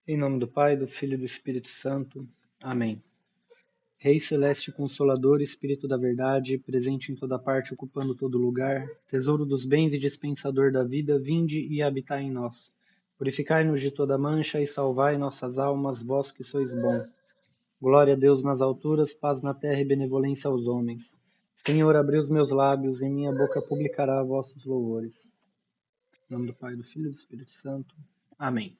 Em nome do Pai, do Filho e do Espírito Santo. Amém. Rei celeste consolador, Espírito da verdade, presente em toda parte, ocupando todo lugar, tesouro dos bens e dispensador da vida, vinde e habitai em nós. Purificai-nos de toda mancha e salvai nossas almas, vós que sois bom. Glória a Deus nas alturas, paz na terra e benevolência aos homens. Senhor, abri os meus lábios, e minha boca publicará vossos louvores. Em nome do Pai, do Filho e do Espírito Santo. Amém.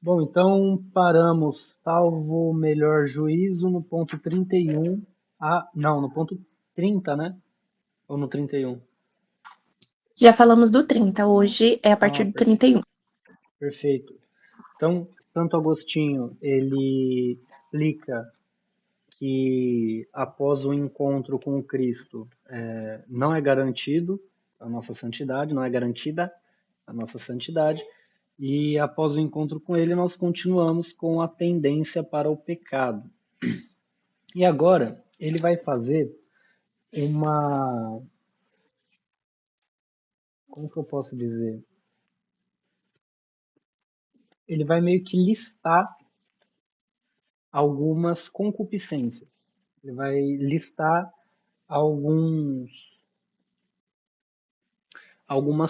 Bom, então paramos, salvo melhor juízo, no ponto 31. Não, no ponto 30, né? Ou no 31? Já falamos do 30, hoje é a partir do 31. Perfeito. Então, Santo Agostinho, ele explica que após o encontro com Cristo, não é garantido a nossa santidade, não é garantida a nossa santidade, e após o encontro com ele, nós continuamos com a tendência para o pecado. E agora ele vai fazer uma. Como que eu posso dizer? Ele vai meio que listar algumas concupiscências. Ele vai listar algumas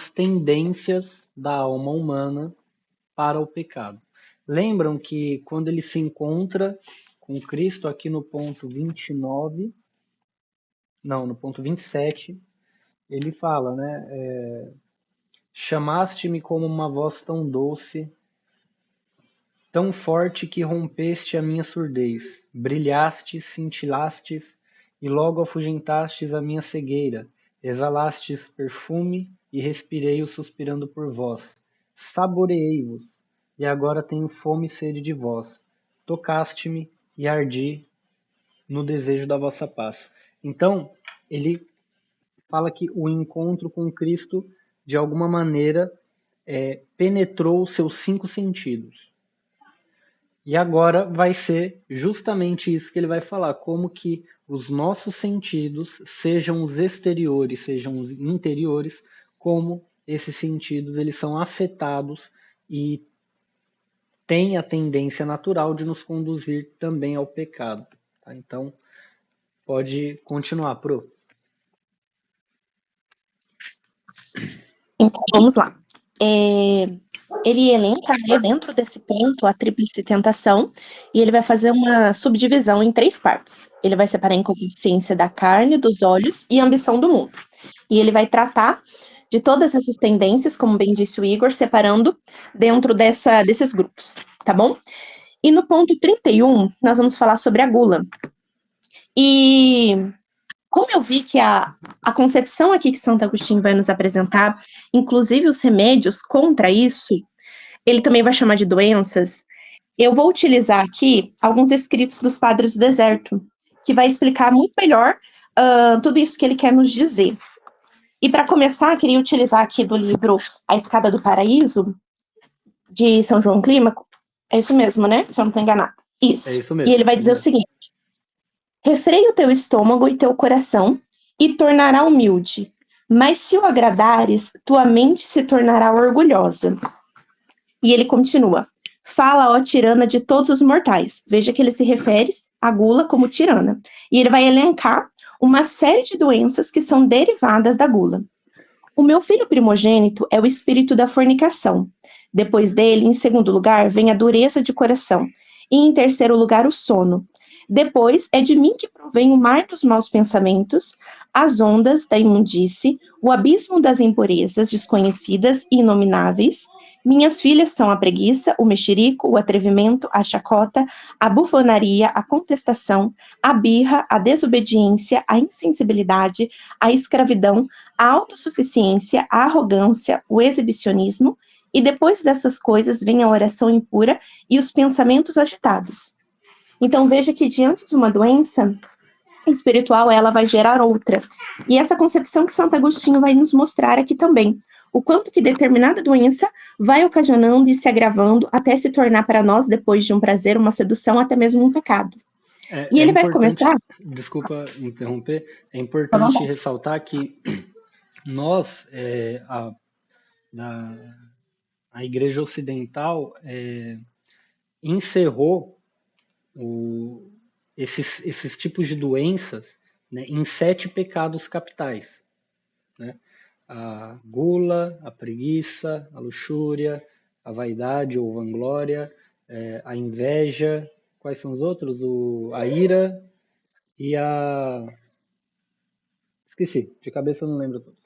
tendências da alma humana para o pecado. Lembram que quando ele se encontra com Cristo, aqui no ponto 29, não, no ponto 27, ele fala, né? Chamaste-me como uma voz tão doce, tão forte que rompeste a minha surdez, brilhastes, cintilastes, e logo afugentastes a minha cegueira, exalastes perfume, e respirei-o suspirando por vós. Saboreei-vos, e agora tenho fome e sede de vós. Tocaste-me, e ardi no desejo da vossa paz. Então, ele fala que o encontro com Cristo, de alguma maneira, penetrou os seus 5 sentidos. E agora vai ser justamente isso que ele vai falar, como que os nossos sentidos, sejam os exteriores, sejam os interiores, como esses sentidos eles são afetados e têm a tendência natural de nos conduzir também ao pecado. Tá? Então, pode continuar, Pro. Então, vamos lá. Ele elenca, né, dentro desse ponto a tríplice tentação, e ele vai fazer uma subdivisão em 3 partes. Ele vai separar a inconcupiscência da carne, dos olhos e a ambição do mundo. E ele vai tratar de todas essas tendências, como bem disse o Igor, separando dentro desses grupos, tá bom? E no ponto 31, nós vamos falar sobre a gula. E como eu vi que a concepção aqui que Santo Agostinho vai nos apresentar, inclusive os remédios contra isso, ele também vai chamar de doenças, eu vou utilizar aqui alguns escritos dos Padres do Deserto, que vai explicar muito melhor tudo isso que ele quer nos dizer. E para começar, queria utilizar aqui do livro A Escada do Paraíso, de São João Clímaco. É isso mesmo, né? Se eu não estou enganado. Isso. É isso E mesmo. ele vai dizer o seguinte: refreia o teu estômago e teu coração, e tornará humilde. Mas se o agradares, tua mente se tornará orgulhosa. E ele continua: fala, ó tirana de todos os mortais. Veja que ele se refere à gula como tirana. E ele vai elencar uma série de doenças que são derivadas da gula. O meu filho primogênito é o espírito da fornicação. Depois dele, em segundo lugar, vem a dureza de coração. E em terceiro lugar, o sono. Depois é de mim que provém o mar dos maus pensamentos, as ondas da imundície, o abismo das impurezas desconhecidas e inomináveis. Minhas filhas são a preguiça, o mexerico, o atrevimento, a chacota, a bufonaria, a contestação, a birra, a desobediência, a insensibilidade, a escravidão, a autossuficiência, a arrogância, o exibicionismo, e depois dessas coisas vem a oração impura e os pensamentos agitados. Então veja que diante de uma doença espiritual, ela vai gerar outra. E essa concepção que Santo Agostinho vai nos mostrar aqui também, o quanto que determinada doença vai ocasionando e se agravando até se tornar para nós, depois de um prazer, uma sedução, até mesmo um pecado. E É ele vai importante, começar... desculpa interromper, é importante ressaltar que nós, da a Igreja Ocidental encerrou esses tipos de doenças, né, em 7 pecados capitais, né? A gula, a preguiça, a luxúria, a vaidade ou vanglória, a inveja, quais são os outros? A ira e a... Esqueci, de cabeça eu não lembro todos.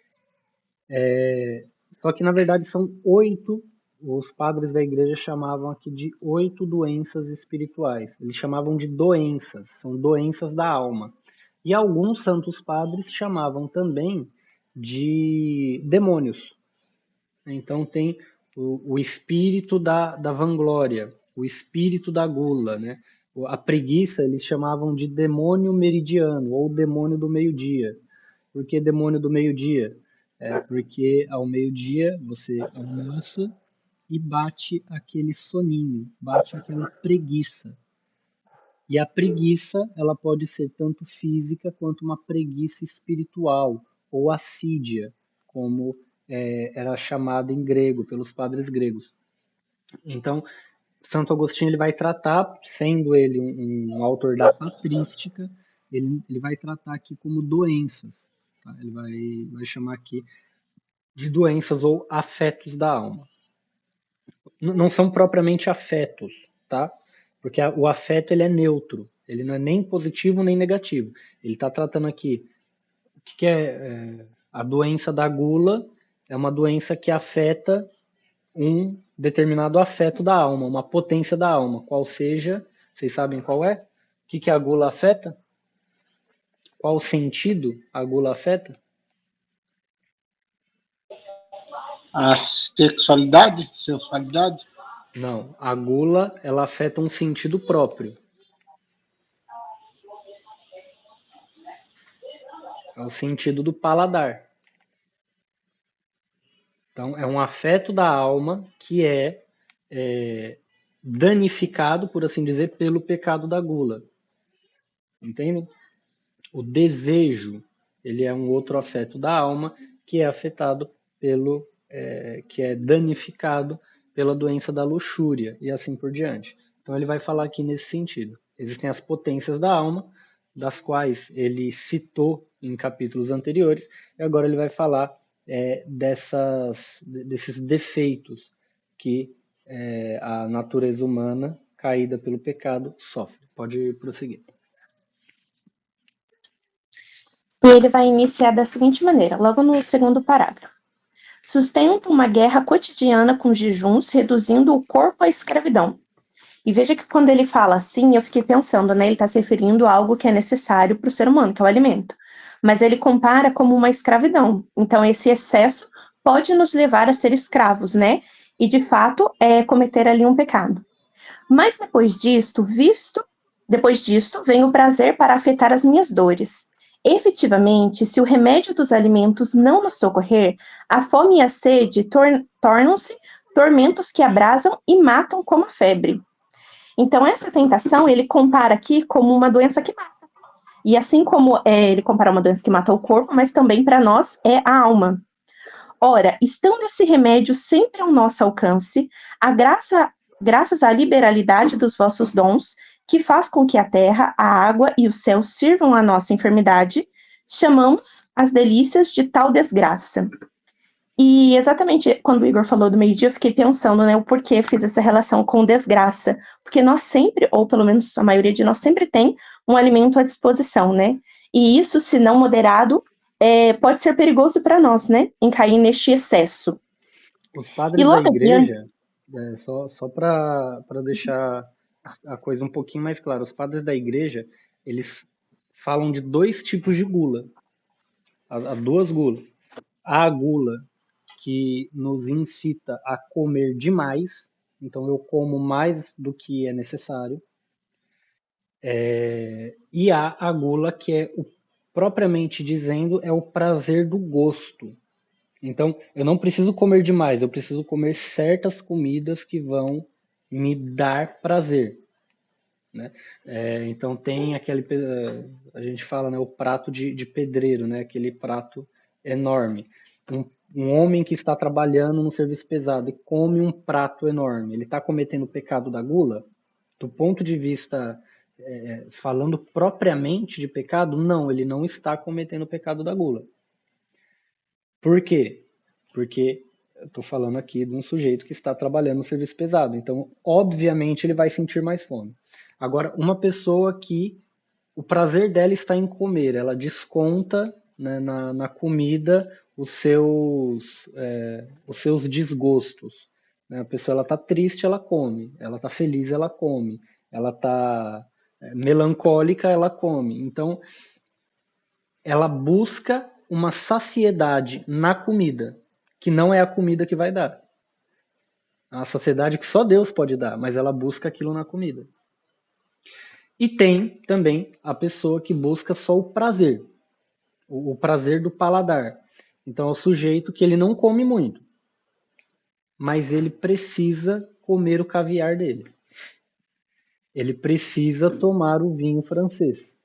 Só que na verdade são 8, os padres da igreja chamavam aqui de 8 doenças espirituais. Eles chamavam de doenças, são doenças da alma. E alguns santos padres chamavam também de demônios. Então tem o espírito da vanglória, o espírito da gula, né? A preguiça eles chamavam de demônio meridiano ou demônio do meio-dia. Por que demônio do meio-dia? Porque ao meio-dia você almoça e bate aquele soninho, bate aquela preguiça. E a preguiça, ela pode ser tanto física quanto uma preguiça espiritual, ou assídia, como era chamada em grego, pelos padres gregos. Então, Santo Agostinho ele vai tratar, sendo ele um autor da patrística, ele vai tratar aqui como doenças. Tá? Ele vai chamar aqui de doenças ou afetos da alma. Não são propriamente afetos, tá? Porque o afeto ele é neutro, ele não é nem positivo nem negativo. Ele está tratando aqui o que é a doença da gula, é uma doença que afeta um determinado afeto da alma, uma potência da alma, qual seja, vocês sabem qual é? O que a gula afeta? Qual sentido a gula afeta? A sexualidade? Sensualidade? Não, a gula ela afeta um sentido próprio. É o sentido do paladar. Então, é um afeto da alma que é danificado, por assim dizer, pelo pecado da gula. Entende? O desejo, ele é um outro afeto da alma que é afetado que é danificado pela doença da luxúria e assim por diante. Então ele vai falar aqui nesse sentido. Existem as potências da alma, das quais ele citou em capítulos anteriores, e agora ele vai falar desses defeitos que a natureza humana, caída pelo pecado, sofre. Pode prosseguir. E ele vai iniciar da seguinte maneira, logo no segundo parágrafo. Sustenta uma guerra cotidiana com jejuns, reduzindo o corpo à escravidão. E veja que quando ele fala assim, eu fiquei pensando, né? Ele está se referindo a algo que é necessário para o ser humano, que é o alimento. Mas ele compara como uma escravidão. Então, esse excesso pode nos levar a ser escravos, né? E, de fato, cometer ali um pecado. Mas depois disto, vem o prazer para afetar as minhas dores. Efetivamente, se o remédio dos alimentos não nos socorrer, a fome e a sede tornam-se tormentos que abrasam e matam como a febre. Então, essa tentação ele compara aqui como uma doença que mata. E assim como ele compara uma doença que mata o corpo, mas também para nós é a alma. Ora, estando esse remédio sempre ao nosso alcance, graças à liberalidade dos vossos dons, que faz com que a terra, a água e o céu sirvam à nossa enfermidade, chamamos as delícias de tal desgraça. E exatamente quando o Igor falou do meio-dia, eu fiquei pensando, né, o porquê fiz essa relação com desgraça. Porque nós sempre, ou pelo menos a maioria de nós, sempre tem um alimento à disposição, né? E isso, se não moderado, pode ser perigoso para nós, né? Em cair neste excesso. Os E padres da logo adiante, igreja, só para deixar a coisa um pouquinho mais clara, os padres da igreja, eles falam de 2 tipos de gula, há 2 gulas. Há a gula que nos incita a comer demais, então eu como mais do que é necessário, e há a gula que propriamente dizendo, é o prazer do gosto. Então, eu não preciso comer demais, eu preciso comer certas comidas que vão me dar prazer, né? Então tem a gente fala, né, o prato de pedreiro, né, aquele prato enorme. um homem que está trabalhando no serviço pesado e come um prato enorme, ele está cometendo o pecado da gula? Do ponto de vista, falando propriamente de pecado, não, ele não está cometendo o pecado da gula. Por quê? Porque eu estou falando aqui de um sujeito que está trabalhando no serviço pesado. Então, obviamente, ele vai sentir mais fome. Agora, uma pessoa que o prazer dela está em comer, ela desconta, né, na comida os seus desgostos. Né? A pessoa está triste, ela come. Ela está feliz, ela come. Ela está melancólica, ela come. Então, ela busca uma saciedade na comida, que não é a comida que vai dar. É uma saciedade que só Deus pode dar, mas ela busca aquilo na comida. E tem também a pessoa que busca só o prazer, o prazer do paladar. Então é o sujeito que ele não come muito, mas ele precisa comer o caviar dele. Ele precisa tomar o vinho francês.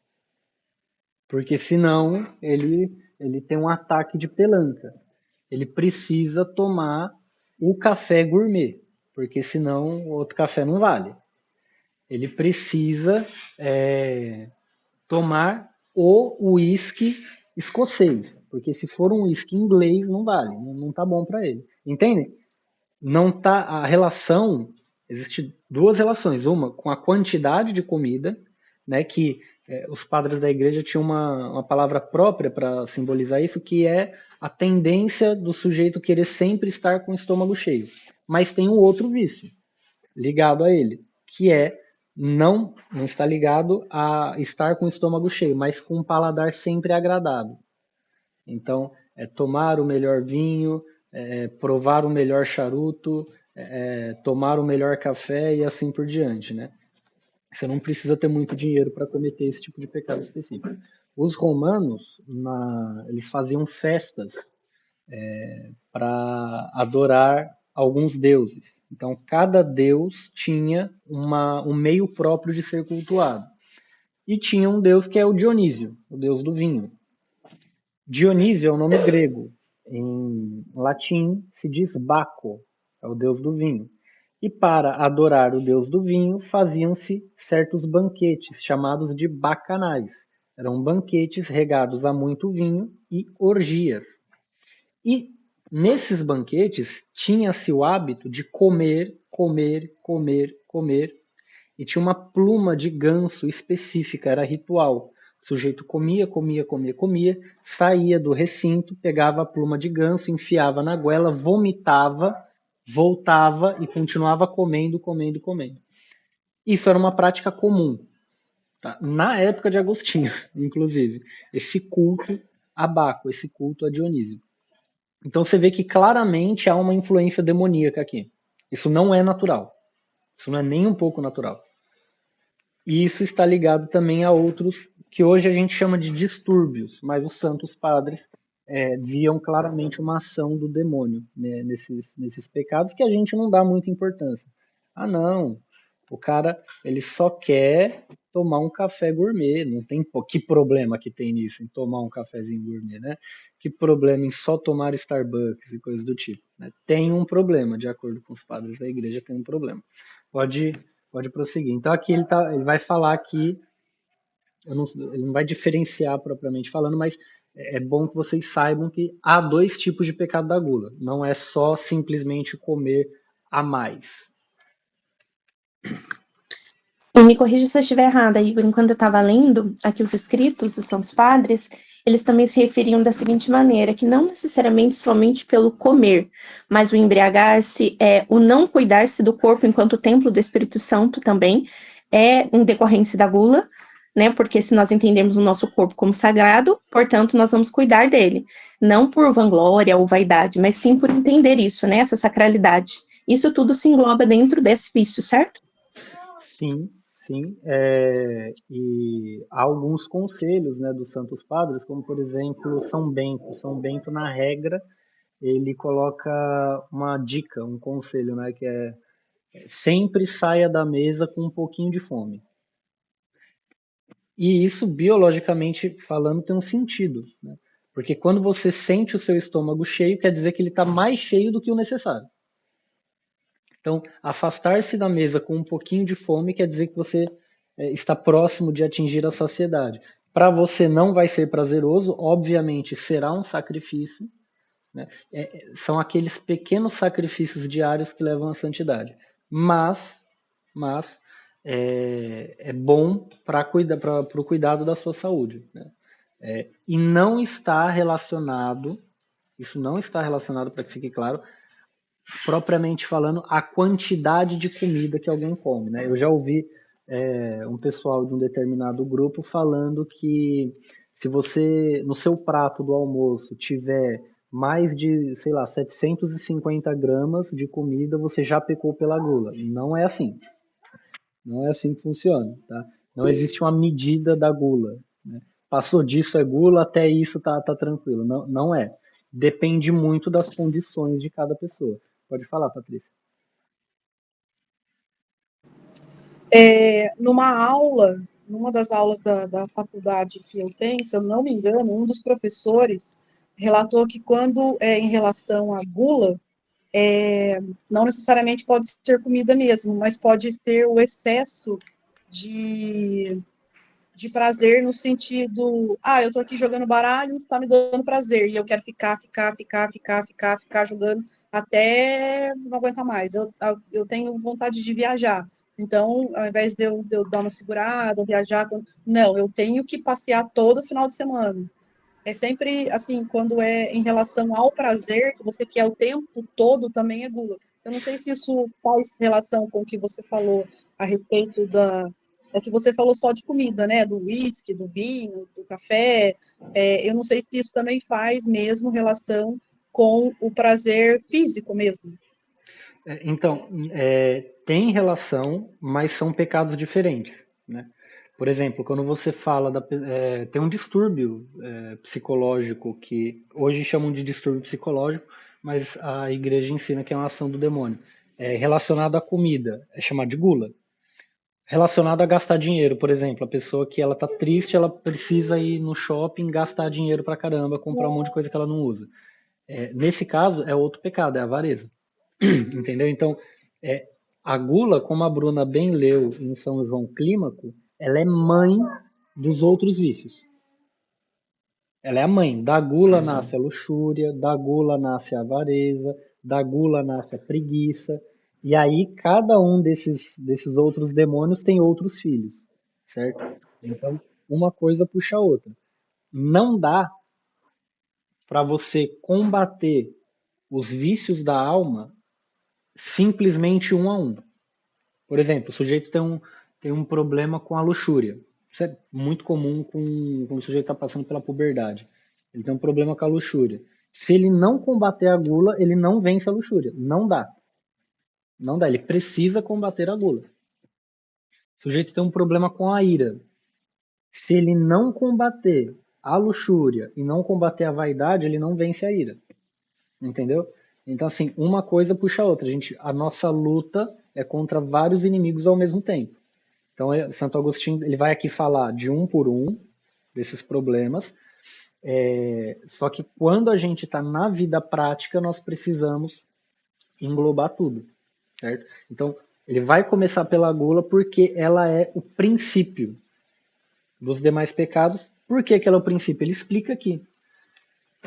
Porque senão ele tem um ataque de pelanca. Ele precisa tomar o café gourmet, porque senão o outro café não vale. Ele precisa tomar o uísque escocês, porque se for um uísque inglês não vale, não tá bom para ele. Entende? Não tá a relação, existe duas relações, uma com a quantidade de comida, né, que os padres da igreja tinham uma palavra própria para simbolizar isso, que é a tendência do sujeito querer sempre estar com o estômago cheio. Mas tem um outro vício ligado a ele, que é não está ligado a estar com o estômago cheio, mas com um paladar sempre agradado. Então, tomar o melhor vinho, provar o melhor charuto, tomar o melhor café e assim por diante, né? Você não precisa ter muito dinheiro para cometer esse tipo de pecado específico. Os romanos, eles faziam festas para adorar alguns deuses. Então, cada deus tinha um meio próprio de ser cultuado. E tinha um deus que é o Dionísio, o deus do vinho. Dionísio é um nome grego. Em latim se diz Baco, é o deus do vinho. E para adorar o deus do vinho, faziam-se certos banquetes, chamados de bacanais. Eram banquetes regados a muito vinho e orgias. E nesses banquetes tinha-se o hábito de comer, comer, comer, comer. E tinha uma pluma de ganso específica, era ritual. O sujeito comia, comia, comia, comia, saía do recinto, pegava a pluma de ganso, enfiava na goela, vomitava, voltava e continuava comendo, comendo, comendo. Isso era uma prática comum, tá? Na época de Agostinho, inclusive. Esse culto a Baco, esse culto a Dionísio. Então você vê que claramente há uma influência demoníaca aqui. Isso não é natural. Isso não é nem um pouco natural. E isso está ligado também a outros que hoje a gente chama de distúrbios, mas os santos padres viam claramente uma ação do demônio, né, nesses pecados que a gente não dá muita importância. Ah, não, o cara ele só quer tomar um café gourmet, não tem que problema que tem nisso em tomar um cafezinho gourmet, né? Que problema em só tomar Starbucks e coisas do tipo, né? Tem um problema, de acordo com os padres da igreja, tem um problema. Pode prosseguir. Então aqui ele vai falar que ele não vai diferenciar propriamente falando, mas é bom que vocês saibam que há dois tipos de pecado da gula. Não é só simplesmente comer a mais. E me corrija se eu estiver errada, Igor. Enquanto eu estava lendo aqui os escritos dos Santos Padres, eles também se referiam da seguinte maneira, que não necessariamente somente pelo comer, mas o embriagar-se, o não cuidar-se do corpo enquanto templo do Espírito Santo também é em decorrência da gula, né? Porque se nós entendemos o nosso corpo como sagrado, portanto, nós vamos cuidar dele. Não por vanglória ou vaidade, mas sim por entender isso, né? Essa sacralidade. Isso tudo se engloba dentro desse vício, certo? Sim, sim. E há alguns conselhos, né, dos Santos Padres, como por exemplo São Bento. São Bento, na regra, ele coloca uma dica, um conselho, né, que é sempre saia da mesa com um pouquinho de fome. E isso, biologicamente falando, tem um sentido, né? Porque quando você sente o seu estômago cheio, quer dizer que ele está mais cheio do que o necessário. Então, afastar-se da mesa com um pouquinho de fome quer dizer que você está próximo de atingir a saciedade. Para você não vai ser prazeroso, obviamente será um sacrifício, né? São aqueles pequenos sacrifícios diários que levam à santidade. Mas é bom para o cuidado da sua saúde, né? E não está relacionado, isso não está relacionado, para que fique claro, propriamente falando, a quantidade de comida que alguém come, né? Eu já ouvi um pessoal de um determinado grupo falando que se você, no seu prato do almoço, tiver mais de, sei lá, 750 gramas de comida, você já pecou pela gula. Não é assim. Não é assim que funciona, tá? Não existe uma medida da gula, né? Passou disso é gula, até isso tá tranquilo. Não, não é. Depende muito das condições de cada pessoa. Pode falar, Patrícia. Numa das aulas da faculdade que eu tenho, se eu não me engano, um dos professores relatou que quando é em relação à gula, não necessariamente pode ser comida mesmo, mas pode ser o excesso de, de prazer no sentido, eu tô aqui jogando baralho, está me dando prazer, e eu quero ficar jogando até não aguentar mais. Eu tenho vontade de viajar. Então, ao invés de eu dar uma segurada, viajar, não, eu tenho que passear todo final de semana. É sempre assim, quando é em relação ao prazer, que você quer o tempo todo, também é gula. Eu não sei se isso faz relação com o que você falou a respeito da que você falou só de comida, né? Do uísque, do vinho, do café. Eu não sei se isso também faz mesmo relação com o prazer físico mesmo. Então, tem relação, mas são pecados diferentes, né? Por exemplo, quando você fala tem um distúrbio psicológico que hoje chamam de distúrbio psicológico, mas a igreja ensina que é uma ação do demônio. Relacionado à comida, é chamado de gula. Relacionado a gastar dinheiro, por exemplo, a pessoa que ela tá triste, ela precisa ir no shopping, gastar dinheiro pra caramba, comprar um monte de coisa que ela não usa. Nesse caso, é outro pecado, é a avareza. Entendeu? Então, é, a gula, como a Bruna bem leu em São João Clímaco, ela é mãe dos outros vícios. Ela é a mãe. Da gula nasce a luxúria, da gula nasce a avareza, da gula nasce a preguiça. E aí, cada um desses outros demônios tem outros filhos, certo? Então, uma coisa puxa a outra. Não dá para você combater os vícios da alma simplesmente um a um. Por exemplo, o sujeito tem um problema com a luxúria. Isso é muito comum quando o sujeito está passando pela puberdade. Ele tem um problema com a luxúria. Se ele não combater a gula, ele não vence a luxúria. Não dá. Não dá. Ele precisa combater a gula. O sujeito tem um problema com a ira. Se ele não combater a luxúria e não combater a vaidade, ele não vence a ira. Entendeu? Então, assim, uma coisa puxa a outra. A nossa luta é contra vários inimigos ao mesmo tempo. Então, Santo Agostinho ele vai aqui falar de um por um desses problemas. Só que quando a gente está na vida prática, nós precisamos englobar tudo, certo? Então, ele vai começar pela gula porque ela é o princípio dos demais pecados. Por que ela é o princípio? Ele explica aqui.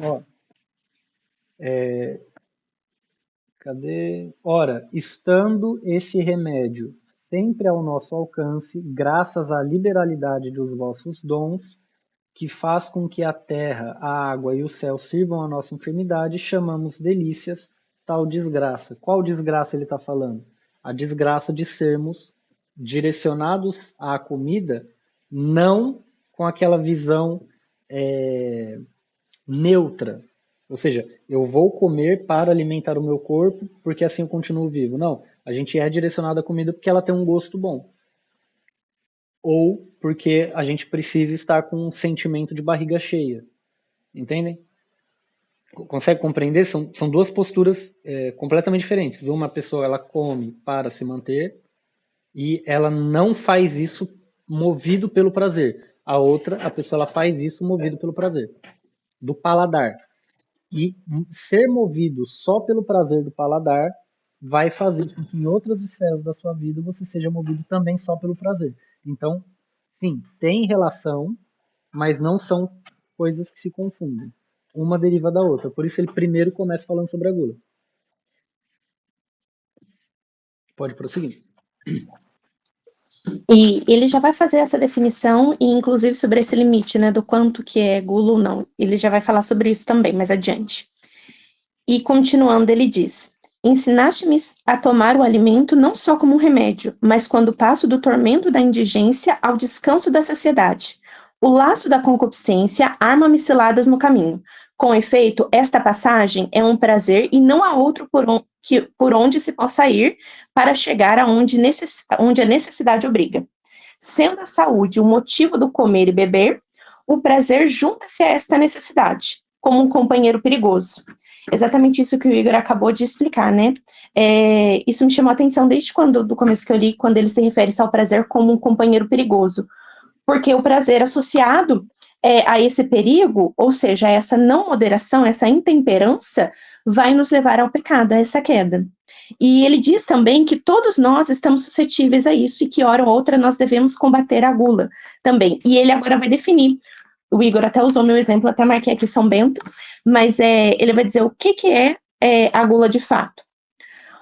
Ó, cadê? Ora, estando esse remédio sempre ao nosso alcance, graças à liberalidade dos vossos dons, que faz com que a terra, a água e o céu sirvam à nossa enfermidade, chamamos delícias tal desgraça. Qual desgraça ele está falando? A desgraça de sermos direcionados à comida, não com aquela visão neutra. Ou seja, eu vou comer para alimentar o meu corpo, porque assim eu continuo vivo. Não, a gente é direcionado à comida porque ela tem um gosto bom. Ou porque a gente precisa estar com um sentimento de barriga cheia. Entendem? Consegue compreender? São duas posturas completamente diferentes. Uma pessoa ela come para se manter e ela não faz isso movido pelo prazer. A outra, a pessoa ela faz isso movido pelo prazer. do paladar. E ser movido só pelo prazer do paladar vai fazer com que em outras esferas da sua vida você seja movido também só pelo prazer. Então, sim, tem relação, mas não são coisas que se confundem. Uma deriva da outra. Por isso ele primeiro começa falando sobre a gula. Pode prosseguir. E ele já vai fazer essa definição, e inclusive sobre esse limite, né, do quanto que é gula ou não. Ele já vai falar sobre isso também, mais adiante. E continuando, ele diz: ensinaste-me a tomar o alimento não só como um remédio, mas quando passo do tormento da indigência ao descanso da saciedade. O laço da concupiscência arma-me ciladas no caminho. Com efeito, esta passagem é um prazer e não há outro por onde se possa ir para chegar aonde onde a necessidade obriga. Sendo a saúde o motivo do comer e beber, o prazer junta-se a esta necessidade, como um companheiro perigoso. Exatamente isso que o Igor acabou de explicar, né? Isso me chamou a atenção desde do começo que eu li, quando ele se refere ao prazer como um companheiro perigoso. Porque o prazer associado a esse perigo, ou seja, a essa não moderação, essa intemperança, vai nos levar ao pecado, a essa queda. E ele diz também que todos nós estamos suscetíveis a isso e que, hora ou outra, nós devemos combater a gula também. E ele agora vai definir. O Igor até usou meu exemplo, até marquei aqui São Bento, mas ele vai dizer o que é a gula de fato.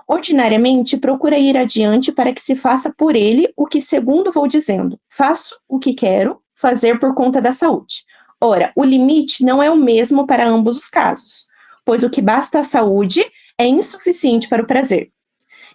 Ordinariamente, procura ir adiante para que se faça por ele o que, segundo vou dizendo, faço o que quero fazer por conta da saúde. Ora, o limite não é o mesmo para ambos os casos, pois o que basta à saúde é insuficiente para o prazer.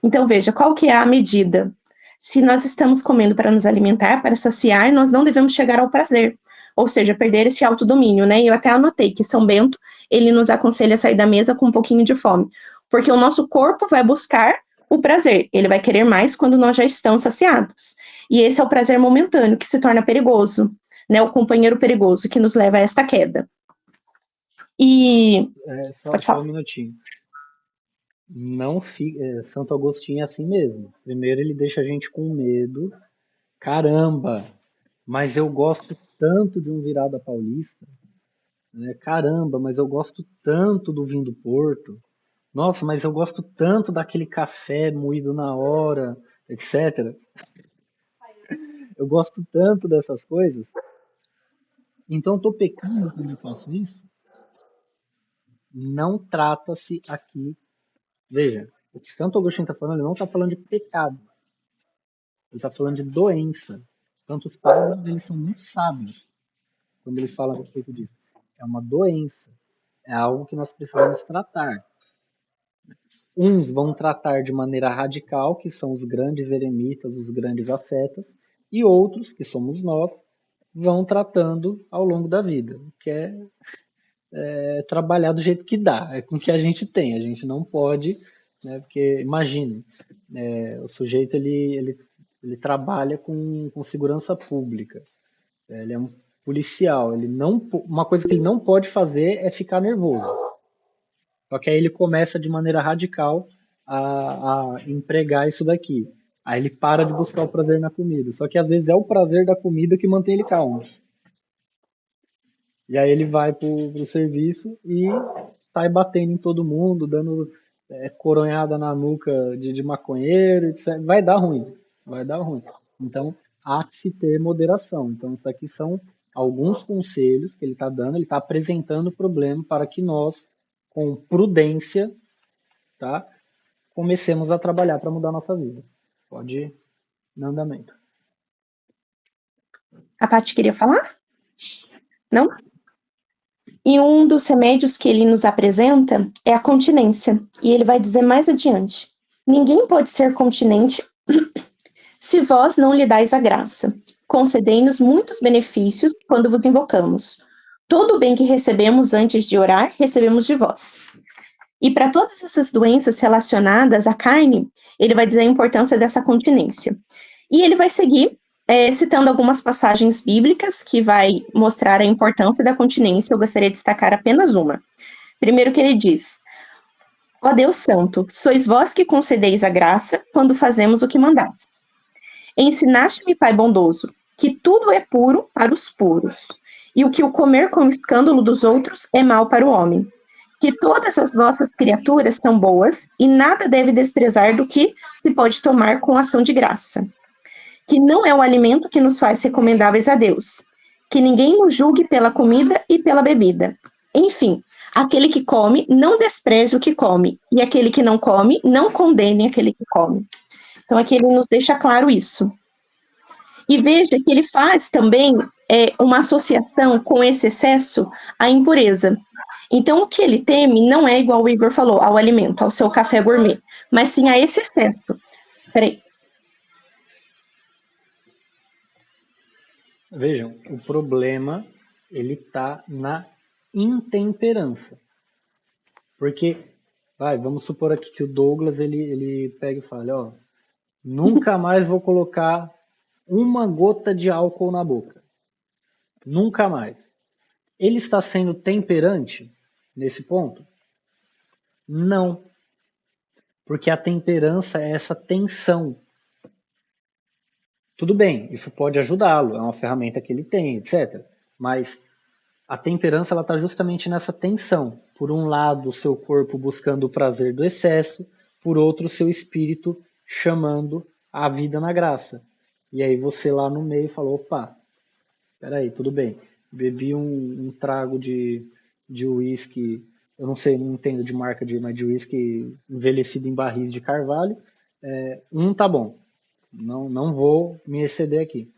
Então, veja, qual que é a medida? Se nós estamos comendo para nos alimentar, para saciar, nós não devemos chegar ao prazer, ou seja, perder esse autodomínio, né? Eu até anotei que São Bento, ele nos aconselha a sair da mesa com um pouquinho de fome, porque o nosso corpo vai buscar o prazer, ele vai querer mais quando nós já estamos saciados. E esse é o prazer momentâneo que se torna perigoso, né? O companheiro perigoso que nos leva a esta queda. E pode Só falar. um minutinho. Não Santo Agostinho é assim mesmo. Primeiro ele deixa a gente com medo. Caramba, mas eu gosto tanto de um virada paulista. Né? Caramba, mas eu gosto tanto do vinho do Porto. Nossa, mas eu gosto tanto daquele café moído na hora, etc. Eu gosto tanto dessas coisas. Então estou pecando quando eu faço isso? Não trata-se aqui. Veja, o que Santo Agostinho está falando, ele não está falando de pecado. Ele está falando de doença. Tanto os padres, eles são muito sábios quando eles falam a respeito disso. É uma doença. É algo que nós precisamos tratar. Uns vão tratar de maneira radical, que são os grandes eremitas, os grandes ascetas, e outros, que somos nós, vão tratando ao longo da vida, que é trabalhar do jeito que dá, é com o que a gente tem. A gente não pode, né, porque imagine, o sujeito ele trabalha com segurança pública, ele é um policial, uma coisa que ele não pode fazer é ficar nervoso. Só que aí ele começa de maneira radical a empregar isso daqui. Aí ele para de buscar o prazer na comida. Só que às vezes é o prazer da comida que mantém ele calmo. E aí ele vai pro serviço e sai batendo em todo mundo, dando coronhada na nuca de maconheiro, etc. Vai dar ruim. Vai dar ruim. Então há que se ter moderação. Então isso aqui são alguns conselhos que ele está dando, ele está apresentando o problema para que nós, com prudência, tá, comecemos a trabalhar para mudar a nossa vida. Pode ir no andamento. A Paty queria falar? Não? E um dos remédios que ele nos apresenta é a continência. E ele vai dizer mais adiante: ninguém pode ser continente se vós não lhe dais a graça. Concedei-nos muitos benefícios quando vos invocamos. Todo o bem que recebemos antes de orar, recebemos de vós. E para todas essas doenças relacionadas à carne, ele vai dizer a importância dessa continência. E ele vai seguir citando algumas passagens bíblicas que vai mostrar a importância da continência. Eu gostaria de destacar apenas uma. Primeiro que ele diz: ó Deus Santo, sois vós que concedeis a graça quando fazemos o que mandastes. Ensinaste-me, Pai bondoso, que tudo é puro para os puros, e o que o comer com escândalo dos outros é mal para o homem. Que todas as vossas criaturas são boas, e nada deve desprezar do que se pode tomar com ação de graça. Que não é o alimento que nos faz recomendáveis a Deus. Que ninguém nos julgue pela comida e pela bebida. Enfim, aquele que come, não despreze o que come, e aquele que não come, não condene aquele que come. Então aqui ele nos deixa claro isso. E veja que ele faz também uma associação com esse excesso à impureza. Então, o que ele teme não é igual o Igor falou, ao alimento, ao seu café gourmet, mas sim a esse excesso. Peraí. Vejam, o problema ele está na intemperança. Porque, vamos supor aqui que o Douglas ele pega e fala, ó, nunca mais vou colocar uma gota de álcool na boca. Nunca mais. Ele está sendo temperante nesse ponto? Não. Porque a temperança é essa tensão. Tudo bem, isso pode ajudá-lo, é uma ferramenta que ele tem, etc. Mas a temperança ela está justamente nessa tensão. Por um lado, o seu corpo buscando o prazer do excesso, por outro, o seu espírito chamando a vida na graça. E aí você lá no meio falou, opa, peraí, tudo bem. Bebi um trago de uísque, eu não sei, não entendo de marca mas de uísque envelhecido em barris de carvalho. Tá bom, não vou me exceder aqui.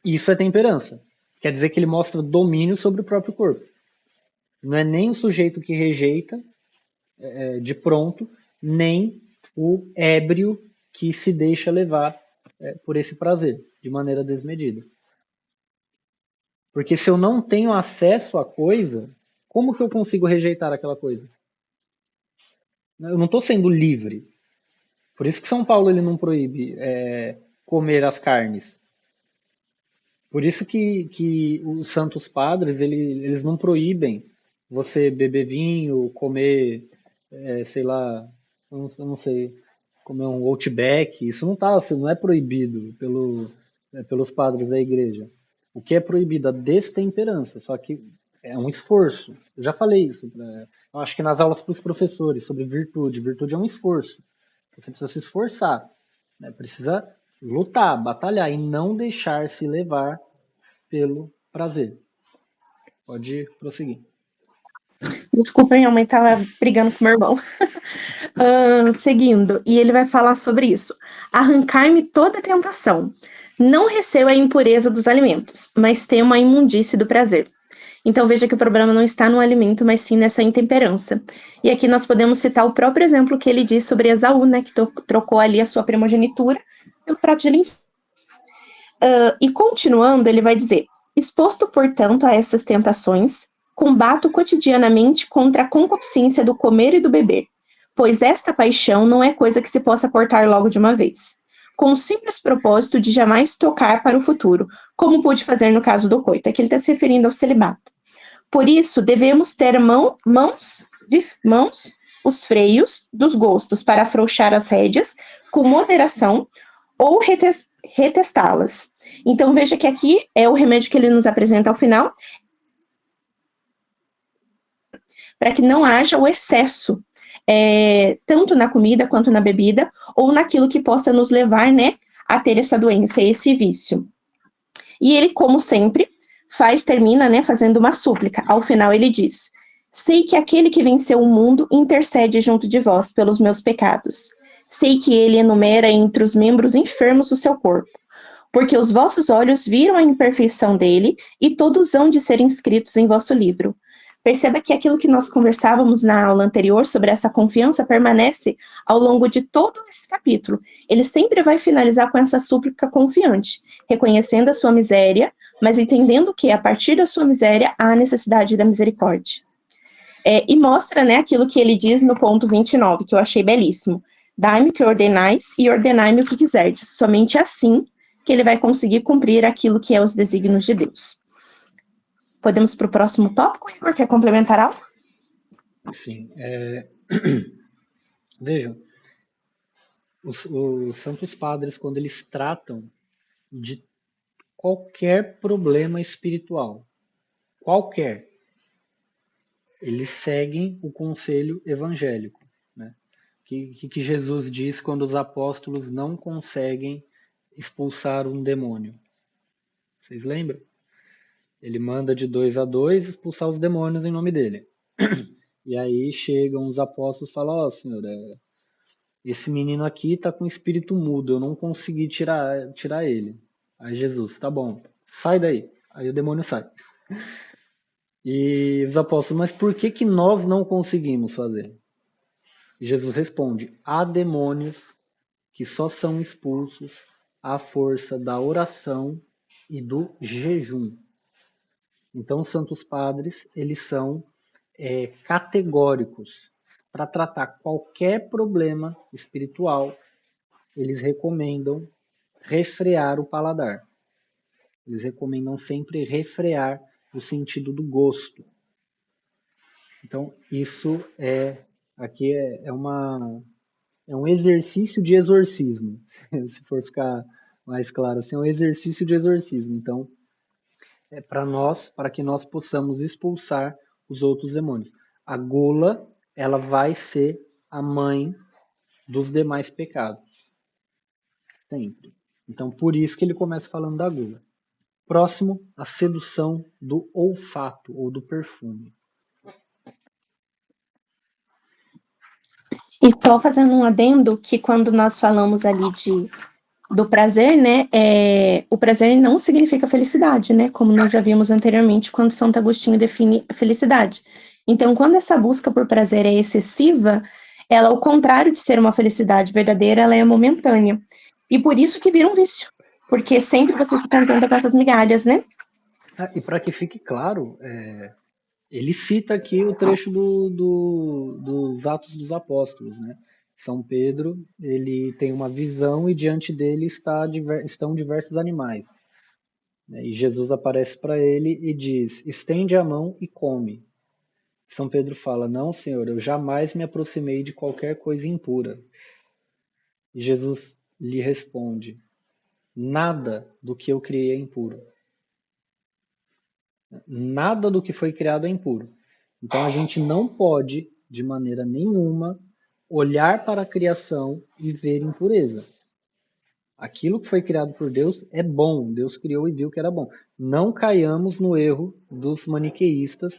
Isso é temperança. Quer dizer que ele mostra domínio sobre o próprio corpo. Não é nem o sujeito que rejeita de pronto, nem o ébrio que se deixa levar por esse prazer, de maneira desmedida. Porque se eu não tenho acesso à coisa, como que eu consigo rejeitar aquela coisa? Eu não estou sendo livre. Por isso que São Paulo ele não proíbe comer as carnes. Por isso que os santos padres eles não proíbem você beber vinho, comer, sei lá, eu não sei, comer um Outback. Isso não é proibido pelos padres da igreja. O que é proibido? A destemperança. Só que é um esforço. Eu já falei isso. Eu acho que nas aulas para os professores sobre virtude. Virtude é um esforço. Você precisa se esforçar. Né? Precisa lutar, batalhar e não deixar se levar pelo prazer. Pode prosseguir. Desculpa, minha mãe estava brigando com meu irmão. Seguindo, e ele vai falar sobre isso. Arrancar-me toda tentação. Não receio a impureza dos alimentos, mas temo a imundície do prazer. Então veja que o problema não está no alimento, mas sim nessa intemperança. E aqui nós podemos citar o próprio exemplo que ele diz sobre Esaú, né, que trocou ali a sua primogenitura pelo prato de lentilha. E continuando, ele vai dizer: exposto, portanto, a estas tentações, combato cotidianamente contra a concupiscência do comer e do beber, pois esta paixão não é coisa que se possa cortar logo de uma vez, com o simples propósito de jamais tocar para o futuro, como pude fazer no caso do coito. Aqui ele está se referindo ao celibato. Por isso, devemos ter mãos, os freios dos gostos para afrouxar as rédeas com moderação ou retestá-las. Então, veja que aqui é o remédio que ele nos apresenta ao final, para que não haja o excesso, tanto na comida quanto na bebida, ou naquilo que possa nos levar, né, a ter essa doença, esse vício. E ele, como sempre, termina, né, fazendo uma súplica. Ao final ele diz: sei que aquele que venceu o mundo intercede junto de vós pelos meus pecados. Sei que ele enumera entre os membros enfermos o seu corpo, porque os vossos olhos viram a imperfeição dele, e todos hão de ser inscritos em vosso livro. Perceba que aquilo que nós conversávamos na aula anterior sobre essa confiança permanece ao longo de todo esse capítulo. Ele sempre vai finalizar com essa súplica confiante, reconhecendo a sua miséria, mas entendendo que, a partir da sua miséria, há a necessidade da misericórdia. E mostra, né, aquilo que ele diz no ponto 29, que eu achei belíssimo. Dai-me o que ordenais e ordenai-me o que quiserdes. Somente assim que ele vai conseguir cumprir aquilo que é os desígnios de Deus. Podemos para o próximo tópico, Igor? Quer complementar algo? Sim. Vejam, os santos padres, quando eles tratam de qualquer problema espiritual, qualquer, eles seguem o conselho evangélico, né? Que Jesus diz quando os apóstolos não conseguem expulsar um demônio? Vocês lembram? Ele manda de 2 a 2 expulsar os demônios em nome dele. E aí chegam os apóstolos e falam, ó, Senhor, esse menino aqui tá com espírito mudo, eu não consegui tirar ele. Aí Jesus, tá bom, sai daí. Aí o demônio sai. E os apóstolos, mas por que nós não conseguimos fazer? E Jesus responde, há demônios que só são expulsos à força da oração e do jejum. Então, os santos padres, eles são categóricos. Para tratar qualquer problema espiritual, eles recomendam refrear o paladar. Eles recomendam sempre refrear o sentido do gosto. Então, isso aqui é um exercício de exorcismo, se for ficar mais claro, assim, é um exercício de exorcismo. Então, é para que nós possamos expulsar os outros demônios. A gula, ela vai ser a mãe dos demais pecados. Sempre. Então, por isso que ele começa falando da gula. Próximo, a sedução do olfato ou do perfume. E só fazendo um adendo que quando nós falamos ali do prazer, né, o prazer não significa felicidade, né, como nós já vimos anteriormente quando Santo Agostinho define a felicidade. Então, quando essa busca por prazer é excessiva, ela, ao contrário de ser uma felicidade verdadeira, ela é momentânea. E por isso que vira um vício, porque sempre você se contenta com essas migalhas, né? E para que fique claro, ele cita aqui o trecho dos Atos dos Apóstolos, né? São Pedro, ele tem uma visão e diante dele estão diversos animais. Né? E Jesus aparece para ele e diz, estende a mão e come. São Pedro fala, não, Senhor, eu jamais me aproximei de qualquer coisa impura. E Jesus lhe responde, nada do que eu criei é impuro. Nada do que foi criado é impuro. Então a gente não pode, de maneira nenhuma, olhar para a criação e ver impureza. Aquilo que foi criado por Deus é bom. Deus criou e viu que era bom. Não caiamos no erro dos maniqueístas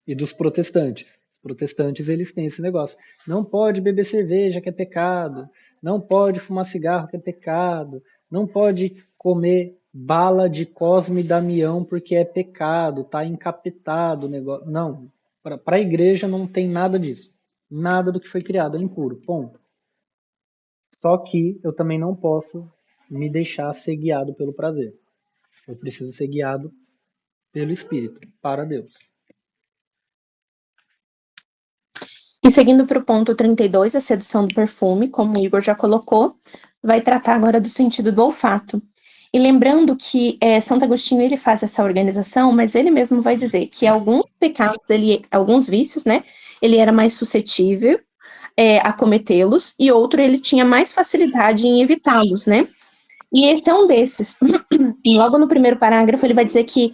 e dos protestantes. Os protestantes, eles têm esse negócio. Não pode beber cerveja, que é pecado. Não pode fumar cigarro, que é pecado. Não pode comer bala de Cosme e Damião, porque é pecado. Tá encapetado o negócio. Não. Para a igreja não tem nada disso. Nada do que foi criado é impuro. Ponto. Só que eu também não posso me deixar ser guiado pelo prazer. Eu preciso ser guiado pelo Espírito, para Deus. E seguindo para o ponto 32, a sedução do perfume, como o Igor já colocou, vai tratar agora do sentido do olfato. E lembrando que Santo Agostinho ele faz essa organização, mas ele mesmo vai dizer que alguns pecados, alguns vícios, né, ele era mais suscetível a cometê-los, e outro ele tinha mais facilidade em evitá-los, né? E esse é um desses. E logo no primeiro parágrafo ele vai dizer que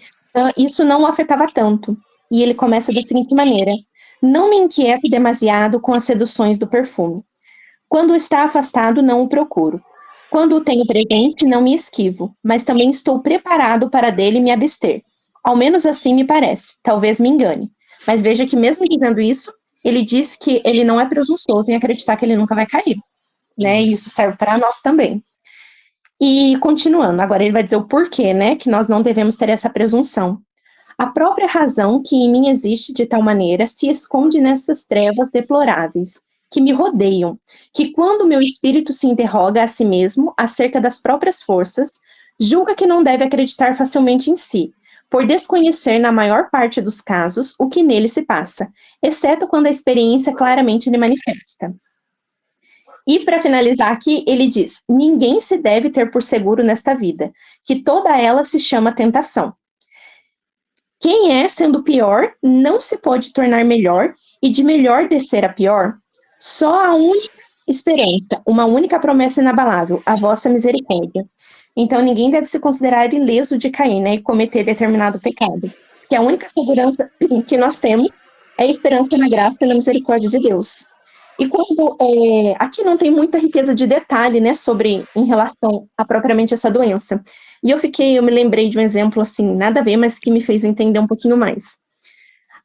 isso não o afetava tanto. E ele começa da seguinte maneira: não me inquieto demasiado com as seduções do perfume. Quando está afastado, não o procuro. Quando o tenho presente, não me esquivo, mas também estou preparado para dele me abster. Ao menos assim me parece, talvez me engane. Mas veja que mesmo dizendo isso, ele diz que ele não é presunçoso em acreditar que ele nunca vai cair, né? E isso serve para nós também. E continuando, agora ele vai dizer o porquê, né, que nós não devemos ter essa presunção. A própria razão que em mim existe de tal maneira se esconde nessas trevas deploráveis que me rodeiam, que quando meu espírito se interroga a si mesmo acerca das próprias forças, julga que não deve acreditar facilmente em si, por desconhecer na maior parte dos casos o que nele se passa, exceto quando a experiência claramente lhe manifesta. E para finalizar aqui, ele diz: ninguém se deve ter por seguro nesta vida, que toda ela se chama tentação. Quem é, sendo pior, não se pode tornar melhor, e de melhor descer a pior? Só a única esperança, uma única promessa inabalável, a vossa misericórdia. Então ninguém deve se considerar ileso de cair, né, e cometer determinado pecado. que a única segurança que nós temos é a esperança na graça e na misericórdia de Deus. E quando aqui não tem muita riqueza de detalhe, né, sobre em relação a propriamente essa doença. E eu me lembrei de um exemplo assim, nada a ver, mas que me fez entender um pouquinho mais.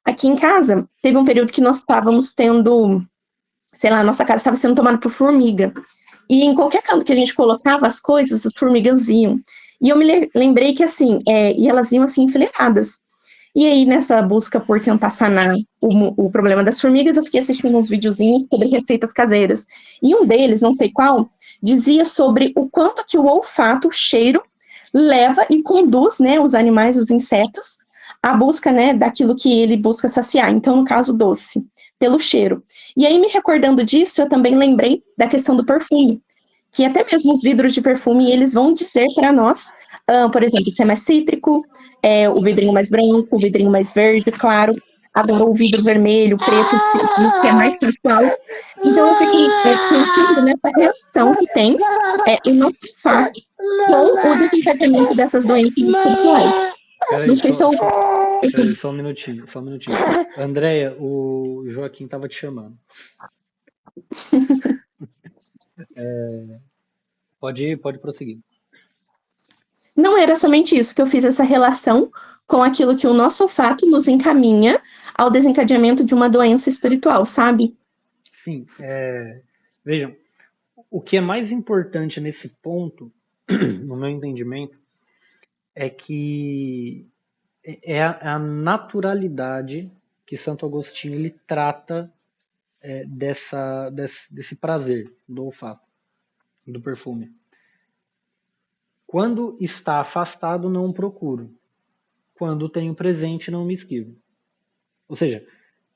Aqui em casa, teve um período que nós estávamos tendo, sei lá, nossa casa estava sendo tomada por formiga. E em qualquer canto que a gente colocava as coisas, as formigas iam. E eu me lembrei que assim, e elas iam assim enfileiradas. E aí, nessa busca por tentar sanar o problema das formigas, eu fiquei assistindo uns videozinhos sobre receitas caseiras. E um deles, não sei qual, dizia sobre o quanto que o olfato, o cheiro, leva e conduz, né, os animais, os insetos, à busca, né, daquilo que ele busca saciar. Então, no caso, doce, pelo cheiro. E aí, me recordando disso, eu também lembrei da questão do perfume, que até mesmo os vidros de perfume, eles vão dizer para nós, por exemplo, se é mais cítrico, o vidrinho mais branco, o vidrinho mais verde, claro. Agora o vidro vermelho, preto, que é mais pessoal. Então eu fiquei pensando nessa relação que tem o nosso fato com o desencadeamento dessas doenças espirituais. Peraí, Não sei se eu... peraí, só um minutinho, só um minutinho. Andréia, o Joaquim estava te chamando. Pode prosseguir. Não era somente isso, que eu fiz essa relação com aquilo que o nosso olfato nos encaminha ao desencadeamento de uma doença espiritual, sabe? Sim, vejam, o que é mais importante nesse ponto, no meu entendimento, é que é a naturalidade que Santo Agostinho ele trata desse prazer do olfato, do perfume. Quando está afastado, não procuro. Quando tenho presente, não me esquivo. Ou seja,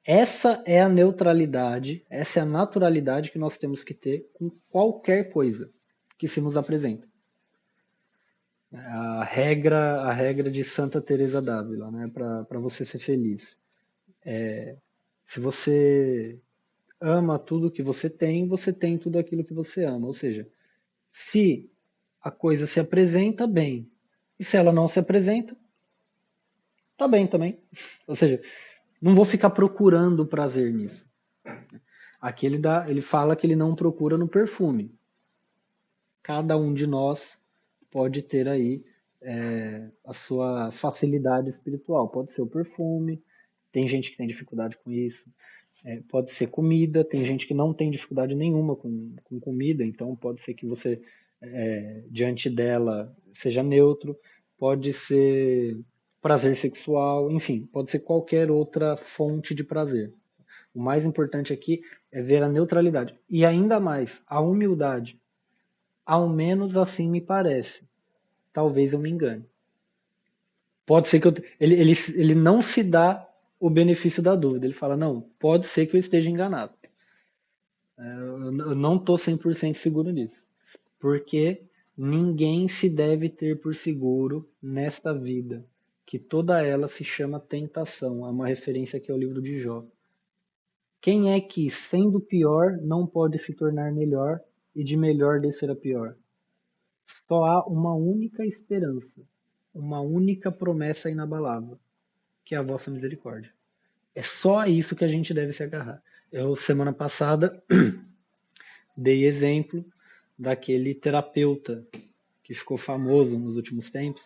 essa é a neutralidade, essa é a naturalidade que nós temos que ter com qualquer coisa que se nos apresenta. A regra de Santa Teresa d'Ávila, né, para você ser feliz. Se você ama tudo que você tem tudo aquilo que você ama. Ou seja, se a coisa se apresenta, bem. E se ela não se apresenta, tá bem também. Ou seja, não vou ficar procurando prazer nisso. Aqui ele fala que ele não procura no perfume. Cada um de nós pode ter aí a sua facilidade espiritual. Pode ser o perfume, tem gente que tem dificuldade com isso. Pode ser comida, tem gente que não tem dificuldade nenhuma com comida, então pode ser que você, diante dela, seja neutro. Pode ser prazer sexual, enfim, pode ser qualquer outra fonte de prazer. O mais importante aqui é ver a neutralidade. E ainda mais, a humildade. Ao menos assim me parece. Talvez eu me engane. Pode ser que ele não se dá o benefício da dúvida. Ele fala, não, pode ser que eu esteja enganado. Eu não estou 100% seguro nisso. Porque ninguém se deve ter por seguro nesta vida, que toda ela se chama tentação. É uma referência aqui ao livro de Jó. Quem é que, sendo pior, não pode se tornar melhor e de melhor descer a pior? Só há uma única esperança, uma única promessa inabalável, que é a vossa misericórdia. É só a isso que a gente deve se agarrar. Eu, semana passada, dei exemplo daquele terapeuta que ficou famoso nos últimos tempos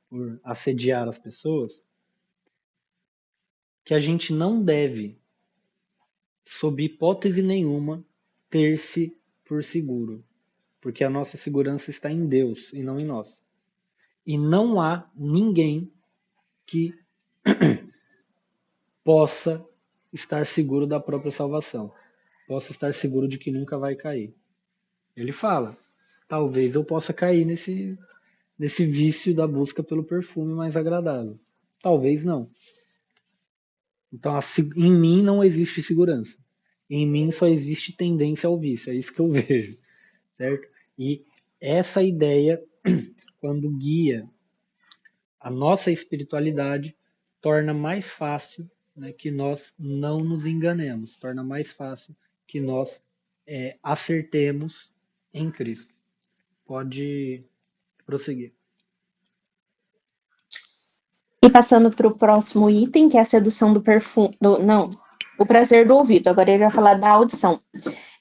por assediar as pessoas, que a gente não deve, sob hipótese nenhuma, ter-se por seguro, porque a nossa segurança está em Deus e não em nós. E não há ninguém que possa estar seguro da própria salvação, possa estar seguro de que nunca vai cair. Ele fala, talvez eu possa cair nesse vício da busca pelo perfume mais agradável. Talvez não. Então, em mim não existe segurança. Em mim só existe tendência ao vício. É isso que eu vejo, certo? E essa ideia, quando guia a nossa espiritualidade, torna mais fácil, né, que nós não nos enganemos, torna mais fácil que nós acertemos em Cristo. Pode prosseguir. E passando para o próximo item, que é a sedução do perfume. Não, o prazer do ouvido. Agora ele vai falar da audição.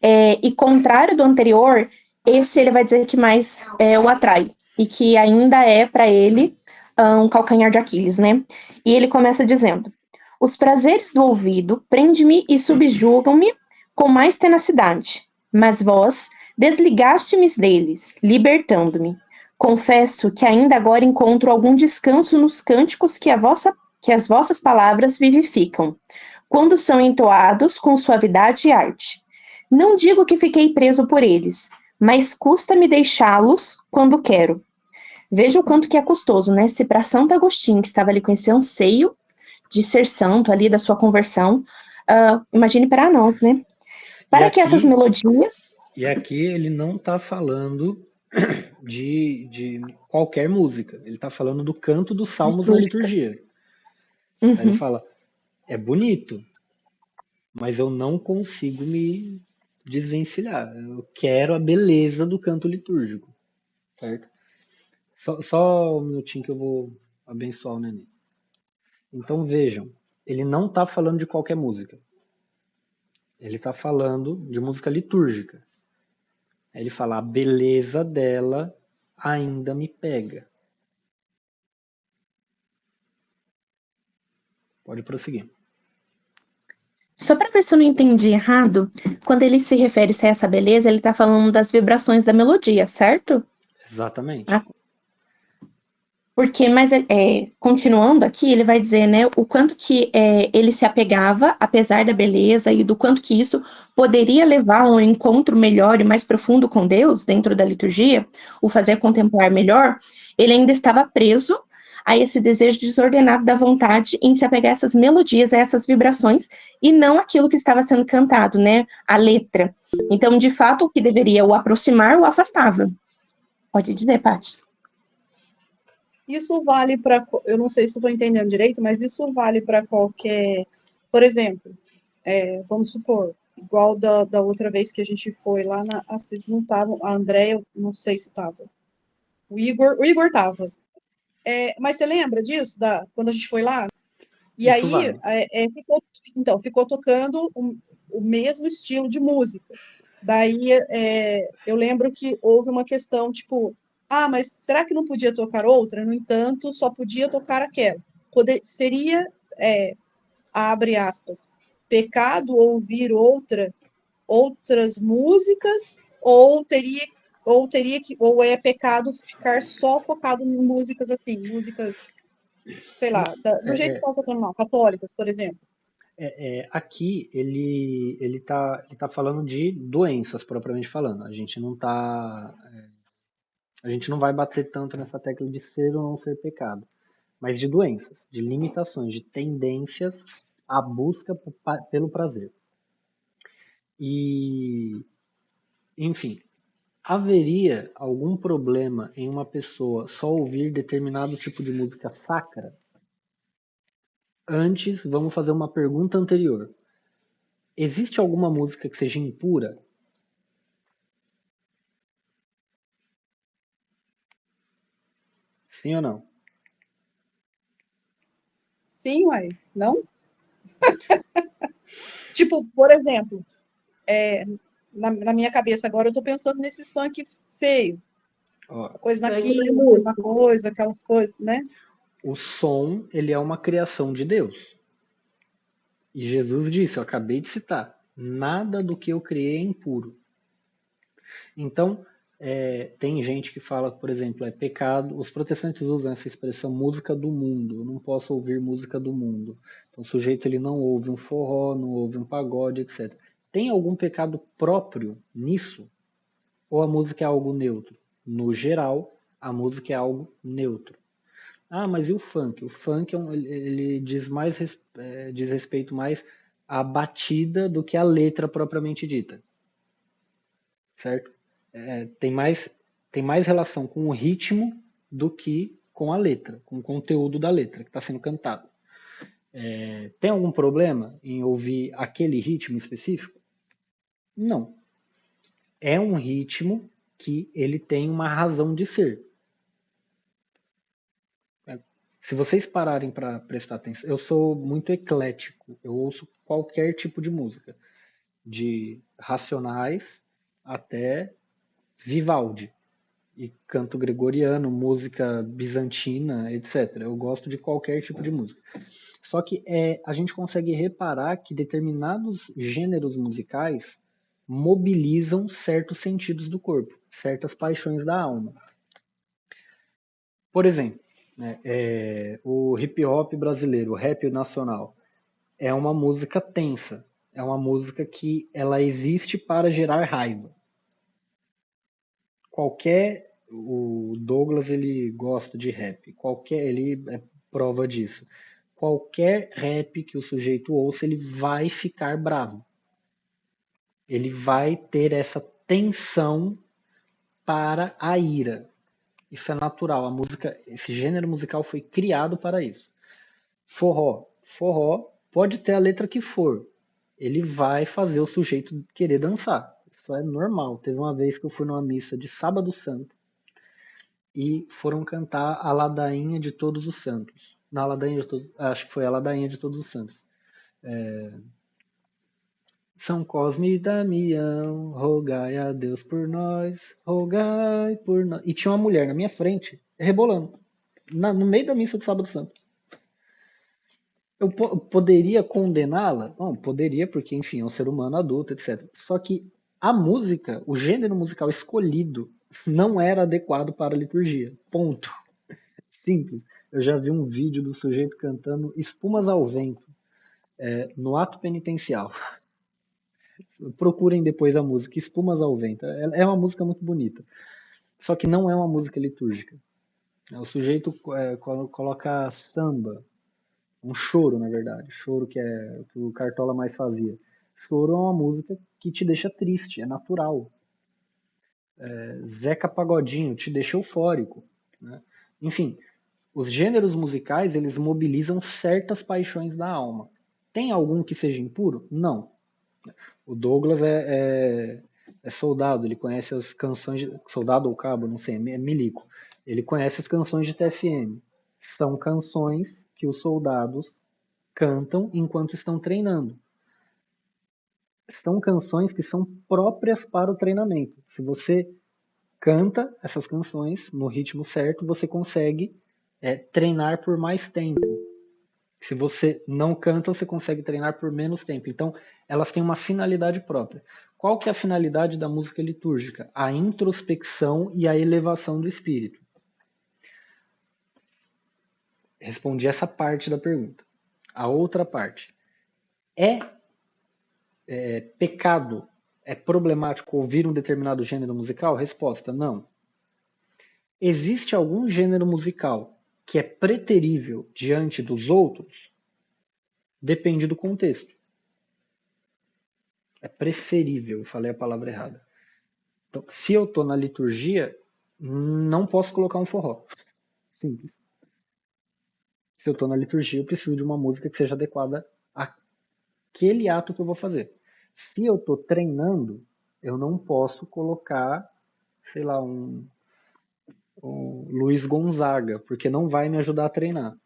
E contrário do anterior, esse ele vai dizer que mais o atrai. E que ainda é para ele um calcanhar de Aquiles, né? E ele começa dizendo: os prazeres do ouvido prende-me e subjugam-me com mais tenacidade. Mas vós desligaste-me deles, libertando-me. Confesso que ainda agora encontro algum descanso nos cânticos que as vossas palavras vivificam, quando são entoados com suavidade e arte. Não digo que fiquei preso por eles, mas custa-me deixá-los quando quero. Veja o quanto que é custoso, né? Se para Santo Agostinho, que estava ali com esse anseio de ser santo ali, da sua conversão, imagine para nós, né? Para que essas melodias... E aqui ele não está falando de qualquer música. Ele está falando do canto dos salmos na liturgia. Aí ele fala, é bonito, mas eu não consigo me desvencilhar. Eu quero a beleza do canto litúrgico. Certo? Só um minutinho que eu vou abençoar o neném. Então vejam, ele não está falando de qualquer música. Ele está falando de música litúrgica. Aí ele fala, a beleza dela ainda me pega. Pode prosseguir. Só para ver se eu não entendi errado, quando ele se refere a essa beleza, ele está falando das vibrações da melodia, certo? Exatamente. Porque, mas continuando aqui, ele vai dizer, né, o quanto que ele se apegava, apesar da beleza, e do quanto que isso poderia levar a um encontro melhor e mais profundo com Deus dentro da liturgia, o fazer contemplar melhor, ele ainda estava preso a esse desejo desordenado da vontade em se apegar a essas melodias, a essas vibrações, e não aquilo que estava sendo cantado, né, a letra. Então, de fato, o que deveria o aproximar, o afastava. Pode dizer, Paty. Isso vale para, eu não sei se estou entendendo direito, mas isso vale para qualquer, por exemplo, vamos supor, igual da outra vez que a gente foi lá vocês não estavam, a Andréia, não sei se estava, o Igor estava. Mas você lembra disso, quando a gente foi lá? E Isso aí, vale. ficou tocando o mesmo estilo de música. Daí, eu lembro que houve uma questão, tipo, mas será que não podia tocar outra? No entanto, só podia tocar aquela. Seria, abre aspas, pecado ouvir outras músicas, ou é pecado ficar só focado em músicas assim, músicas, sei lá, do jeito que estão tocando lá, católicas, por exemplo. Aqui ele tá falando de doenças propriamente falando. A gente não vai bater tanto nessa tecla de ser ou não ser pecado, mas de doenças, de limitações, de tendências à busca pelo prazer. E, enfim, haveria algum problema em uma pessoa só ouvir determinado tipo de música sacra? Antes, vamos fazer uma pergunta anterior. Existe alguma música que seja impura? Sim ou não? Sim, uai, não? Tipo, por exemplo, na minha cabeça agora eu tô pensando nesses funk feio, Ó, coisa na quina, uma coisa, aquelas coisas, né? o som, ele é uma criação de Deus. E Jesus disse, eu acabei de citar, nada do que eu criei é impuro. Então, tem gente que fala, por exemplo, é pecado. Os protestantes usam essa expressão música do mundo. Eu não posso ouvir música do mundo. Então, o sujeito ele não ouve um forró, não ouve um pagode, etc. Tem algum pecado próprio nisso? Ou a música é algo neutro? No geral, a música é algo neutro. Mas e o funk? O funk ele diz respeito mais à batida do que à letra propriamente dita, certo? Tem mais relação com o ritmo do que com a letra, com o conteúdo da letra que está sendo cantado. Tem algum problema em ouvir aquele ritmo específico? Não. É um ritmo que ele tem uma razão de ser. Se vocês pararem para prestar atenção, eu sou muito eclético, eu ouço qualquer tipo de música, de Racionais até Vivaldi, e canto gregoriano, música bizantina, etc. Eu gosto de qualquer tipo de música. Só que a gente consegue reparar que determinados gêneros musicais mobilizam certos sentidos do corpo, certas paixões da alma. Por exemplo, né, o hip hop brasileiro, o rap nacional, é uma música tensa, é uma música que ela existe para gerar raiva. O Douglas ele gosta de rap, ele é prova disso. Qualquer rap que o sujeito ouça, ele vai ficar bravo. Ele vai ter essa tensão para a ira. Isso é natural. A música, esse gênero musical foi criado para isso. Forró pode ter a letra que for. Ele vai fazer o sujeito querer dançar. Isso é normal. Teve uma vez que eu fui numa missa de Sábado Santo e foram cantar a ladainha de Todos os Santos. Acho que foi a ladainha de Todos os Santos. São Cosme e Damião, rogai a Deus por nós, rogai por nós. E tinha uma mulher na minha frente, rebolando, no meio da missa do Sábado Santo. Eu poderia condená-la? Não, poderia, porque, enfim, é um ser humano adulto, etc. Só que a música, o gênero musical escolhido, não era adequado para a liturgia. Ponto. Simples. Eu já vi um vídeo do sujeito cantando Espumas ao Vento, no ato penitencial. Procurem depois a música Espumas ao Vento. É uma música muito bonita. Só que não é uma música litúrgica. O sujeito coloca samba, um choro, na verdade. Choro que é o que o Cartola mais fazia. Choro é uma música que te deixa triste, é natural. Zeca Pagodinho te deixa eufórico. Né? Enfim, os gêneros musicais, eles mobilizam certas paixões da alma. Tem algum que seja impuro? Não. O Douglas é soldado, ele conhece as canções de soldado ou cabo, não sei, é milico. Ele conhece as canções de TFM. São canções que os soldados cantam enquanto estão treinando. São canções que são próprias para o treinamento. Se você canta essas canções no ritmo certo, você consegue treinar por mais tempo. Se você não canta, você consegue treinar por menos tempo. Então, elas têm uma finalidade própria. Qual que é a finalidade da música litúrgica? A introspecção e a elevação do espírito. Respondi essa parte da pergunta. A outra parte. É pecado, é problemático ouvir um determinado gênero musical? Resposta, não. Existe algum gênero musical que é preterível diante dos outros? Depende do contexto. É preferível, falei a palavra errada. Então, se eu estou na liturgia, não posso colocar um forró. Simples. Se eu estou na liturgia, eu preciso de uma música que seja adequada àquele ato que eu vou fazer. Se eu estou treinando, eu não posso colocar, sei lá, um Luiz Gonzaga, porque não vai me ajudar a treinar.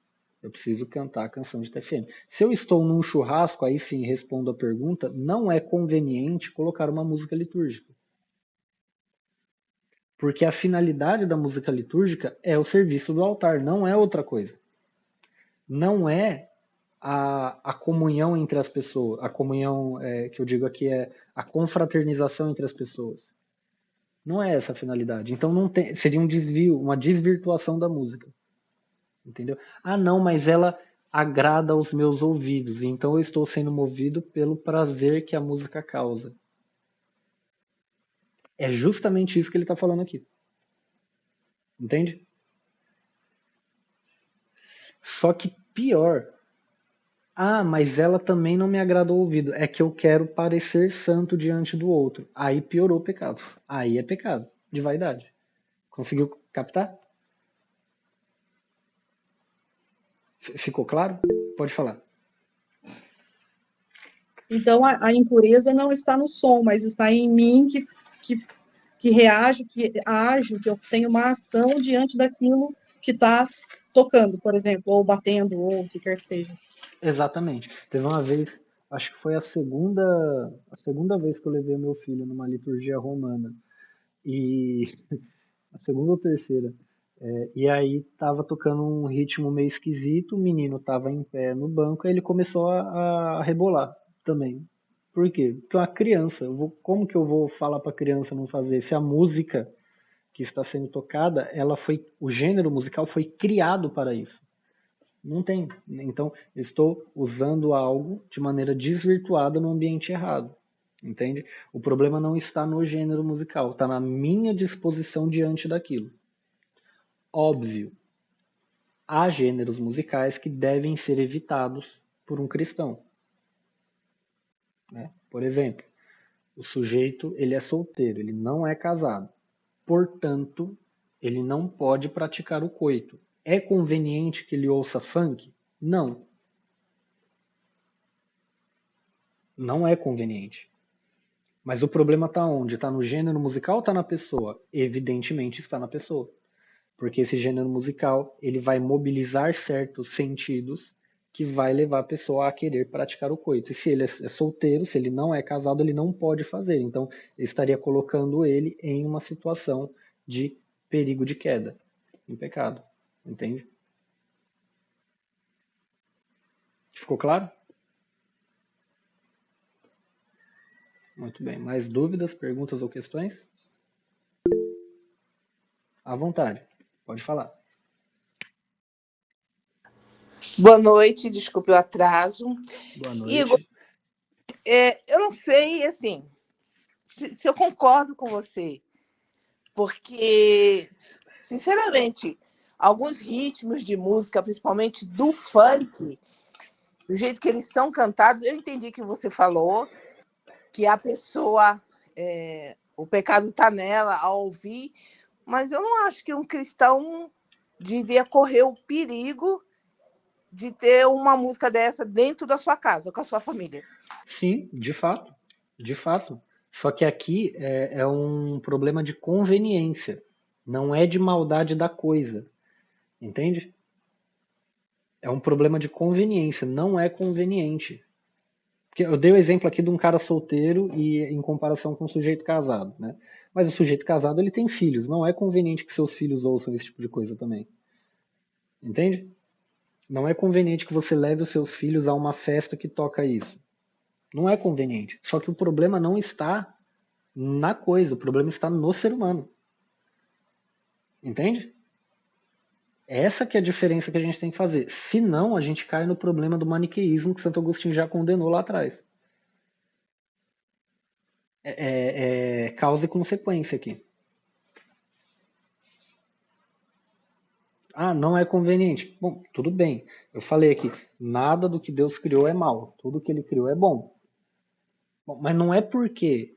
Eu preciso cantar a canção de TFM. Se eu estou num churrasco, aí sim respondo a pergunta, não é conveniente colocar uma música litúrgica. Porque a finalidade da música litúrgica é o serviço do altar, não é outra coisa. Não é a comunhão entre as pessoas. A comunhão que eu digo aqui é a confraternização entre as pessoas. Não é essa a finalidade. Então seria um desvio, uma desvirtuação da música. Entendeu? Ah, não, mas ela agrada aos meus ouvidos, então eu estou sendo movido pelo prazer que a música causa. É justamente isso que ele está falando aqui. Entende? Só que pior. Ah, mas ela também não me agrada ao ouvido. É que eu quero parecer santo diante do outro. Aí piorou o pecado. Aí é pecado de vaidade. Conseguiu captar? Ficou claro? Pode falar. Então, a impureza não está no som, mas está em mim que reage, que ajo, que eu tenho uma ação diante daquilo que está tocando, por exemplo, ou batendo, ou o que quer que seja. Exatamente. Teve uma vez, acho que foi a segunda vez que eu levei meu filho numa liturgia romana. E a segunda ou terceira. E aí tava tocando um ritmo meio esquisito, o menino tava em pé no banco, aí ele começou a rebolar também. Por quê? Porque é uma criança, como que eu vou falar para a criança não fazer? Se a música que está sendo tocada, o gênero musical foi criado para isso. Não tem. Então, eu estou usando algo de maneira desvirtuada no ambiente errado. Entende? O problema não está no gênero musical, está na minha disposição diante daquilo. Óbvio, há gêneros musicais que devem ser evitados por um cristão, né? Por exemplo, o sujeito ele é solteiro, ele não é casado, portanto, ele não pode praticar o coito. É conveniente que ele ouça funk? Não, não é conveniente. Mas o problema está onde? Está no gênero musical ou está na pessoa? Evidentemente está na pessoa. Porque esse gênero musical ele vai mobilizar certos sentidos que vai levar a pessoa a querer praticar o coito. E se ele é solteiro, se ele não é casado, ele não pode fazer. Então, eu estaria colocando ele em uma situação de perigo de queda, em pecado. Entende? Ficou claro? Muito bem. Mais dúvidas, perguntas ou questões? À vontade. Pode falar. Boa noite, desculpe o atraso. Boa Igor, noite. eu não sei, assim, se eu concordo com você, porque, sinceramente, alguns ritmos de música, principalmente do funk, do jeito que eles são cantados, eu entendi que você falou, que a pessoa, o pecado está nela ao ouvir, mas eu não acho que um cristão devia correr o perigo de ter uma música dessa dentro da sua casa, com a sua família. Sim, de fato. De fato. Só que aqui é um problema de conveniência. Não é de maldade da coisa. Entende? É um problema de conveniência. Não é conveniente. Porque eu dei o exemplo aqui de um cara solteiro e em comparação com um sujeito casado, né? Mas o sujeito casado ele tem filhos. Não é conveniente que seus filhos ouçam esse tipo de coisa também. Entende? Não é conveniente que você leve os seus filhos a uma festa que toca isso. Não é conveniente. Só que o problema não está na coisa, o problema está no ser humano. Entende? Essa que é a diferença que a gente tem que fazer. Senão, a gente cai no problema do maniqueísmo que Santo Agostinho já condenou lá atrás. É causa e consequência aqui. Ah, não é conveniente. Bom, tudo bem. Eu falei aqui, nada do que Deus criou é mal. Tudo que ele criou é bom. Bom, mas não é porque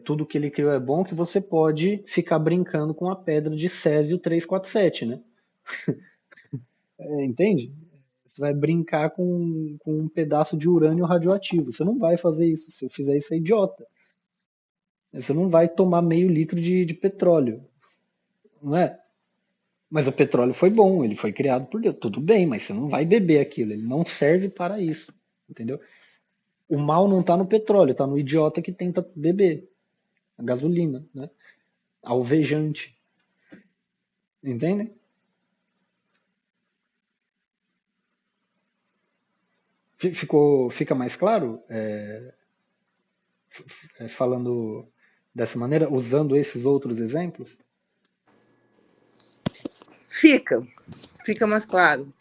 tudo que ele criou é bom que você pode ficar brincando com a pedra de Césio 347, né? Entende? Você vai brincar com um pedaço de urânio radioativo. Você não vai fazer isso. Se eu fizer isso, é idiota. Você não vai tomar meio litro de petróleo, não é? Mas o petróleo foi bom, ele foi criado por Deus. Tudo bem, mas você não vai beber aquilo. Ele não serve para isso. Entendeu? O mal não está no petróleo, está no idiota que tenta beber. A gasolina, né? Alvejante. Entende? Fica mais claro? Falando dessa maneira, usando esses outros exemplos? Fica mais claro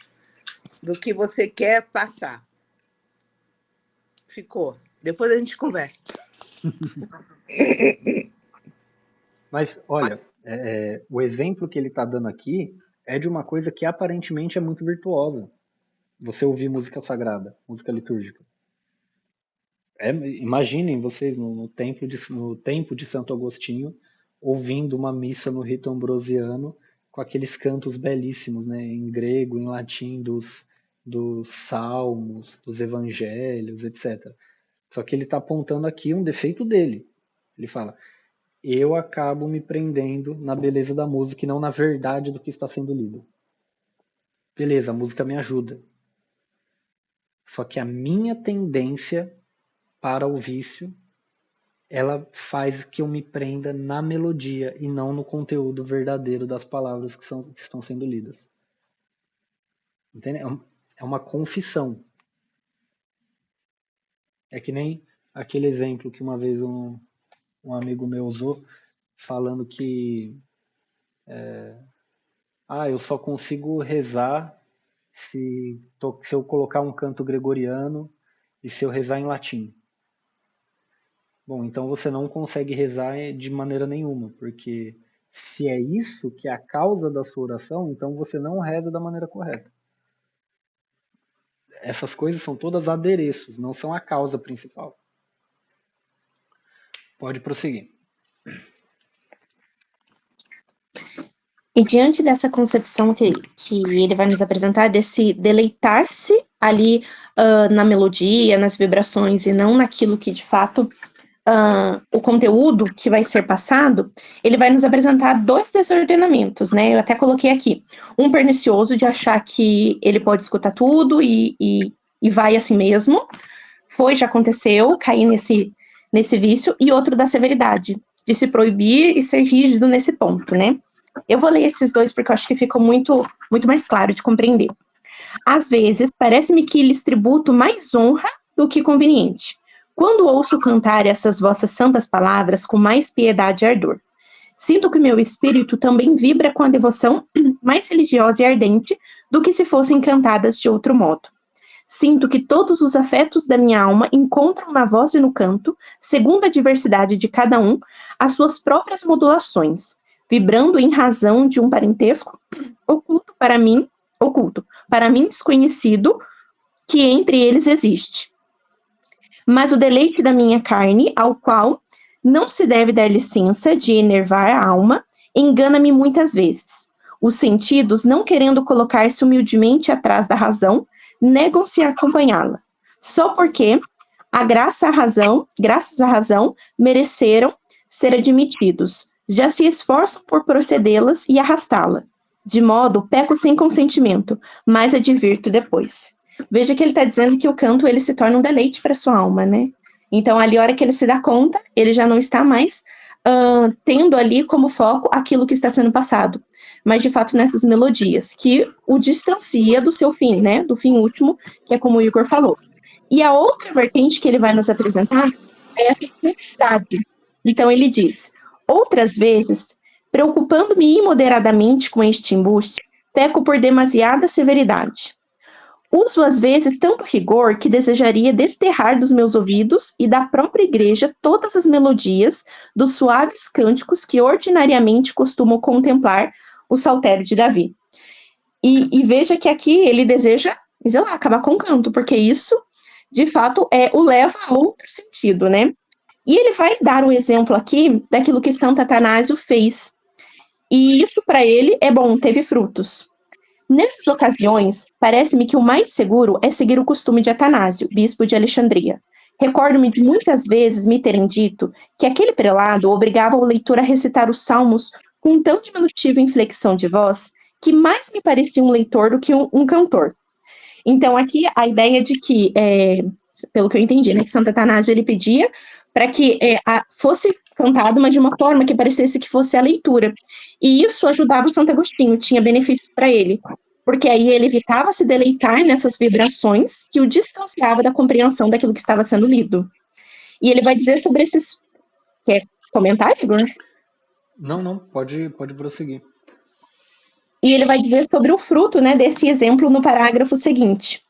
do que você quer passar. Ficou. Depois a gente conversa. Mas, olha, o exemplo que ele está dando aqui é de uma coisa que aparentemente é muito virtuosa. Você ouvir música sagrada, música litúrgica. Imaginem vocês no templo de Santo Agostinho, ouvindo uma missa no rito ambrosiano, com aqueles cantos belíssimos, né, em grego, em latim, dos salmos, dos evangelhos, etc. Só que ele está apontando aqui um defeito dele. Ele fala: eu acabo me prendendo na beleza da música e não na verdade do que está sendo lido. beleza, a música me ajuda. Só que a minha tendência para o vício, ela faz que eu me prenda na melodia e não no conteúdo verdadeiro das palavras que estão sendo lidas. Entende? É uma confissão. É que nem aquele exemplo que uma vez um amigo meu usou, falando que eu só consigo rezar se eu colocar um canto gregoriano e se eu rezar em latim. Bom, então você não consegue rezar de maneira nenhuma, porque se é isso que é a causa da sua oração, então você não reza da maneira correta. Essas coisas são todas adereços, não são a causa principal. Pode prosseguir. E diante dessa concepção que ele vai nos apresentar, desse deleitar-se ali na melodia, nas vibrações, e não naquilo que de fato o conteúdo que vai ser passado, ele vai nos apresentar 2 desordenamentos, né? Eu até coloquei aqui. Um pernicioso de achar que ele pode escutar tudo e vai assim mesmo. Já aconteceu, cair nesse vício. E outro da severidade, de se proibir e ser rígido nesse ponto, né? Eu vou ler esses 2 porque eu acho que ficou muito, muito mais claro de compreender. Às vezes, parece-me que lhes tributo mais honra do que conveniente, quando ouço cantar essas vossas santas palavras com mais piedade e ardor. Sinto que meu espírito também vibra com a devoção mais religiosa e ardente do que se fossem cantadas de outro modo. Sinto que todos os afetos da minha alma encontram na voz e no canto, segundo a diversidade de cada um, as suas próprias modulações, vibrando em razão de um parentesco oculto para mim desconhecido, que entre eles existe. Mas o deleite da minha carne, ao qual não se deve dar licença de enervar a alma, engana-me muitas vezes. Os sentidos, não querendo colocar-se humildemente atrás da razão, negam-se a acompanhá-la, só porque, graças à razão, mereceram ser admitidos. Já se esforçam por procedê-las e arrastá-la. De modo, peco sem consentimento, mas advirto depois. Veja que ele está dizendo que o canto ele se torna um deleite para sua alma, né? Então, ali, a hora que ele se dá conta, ele já não está mais tendo ali como foco aquilo que está sendo passado, mas de fato nessas melodias, que o distancia do seu fim, né? Do fim último, que é como o Igor falou. E a outra vertente que ele vai nos apresentar é essa santidade. Então, ele diz: outras vezes, preocupando-me imoderadamente com este embuste, peco por demasiada severidade. Uso às vezes tanto rigor que desejaria desterrar dos meus ouvidos e da própria igreja todas as melodias dos suaves cânticos que ordinariamente costumo contemplar o saltério de Davi. E veja que aqui ele deseja, sei lá, acabar com o canto, porque isso, de fato, o leva a outro sentido, né? E ele vai dar um exemplo aqui daquilo que Santo Atanásio fez. E isso para ele é bom, teve frutos. Nessas ocasiões, parece-me que o mais seguro é seguir o costume de Atanásio, bispo de Alexandria. Recordo-me de muitas vezes me terem dito que aquele prelado obrigava o leitor a recitar os salmos com tão diminutiva inflexão de voz que mais me parecia um leitor do que um cantor. Então, aqui a ideia de que, pelo que eu entendi, né, que Santo Atanásio ele pedia para que fosse cantado, mas de uma forma que parecesse que fosse a leitura. E isso ajudava o Santo Agostinho, tinha benefício para ele, porque aí ele evitava se deleitar nessas vibrações que o distanciava da compreensão daquilo que estava sendo lido. E ele vai dizer sobre esses... Quer comentar, Igor? Não, pode prosseguir. E ele vai dizer sobre o fruto, né, desse exemplo no parágrafo seguinte.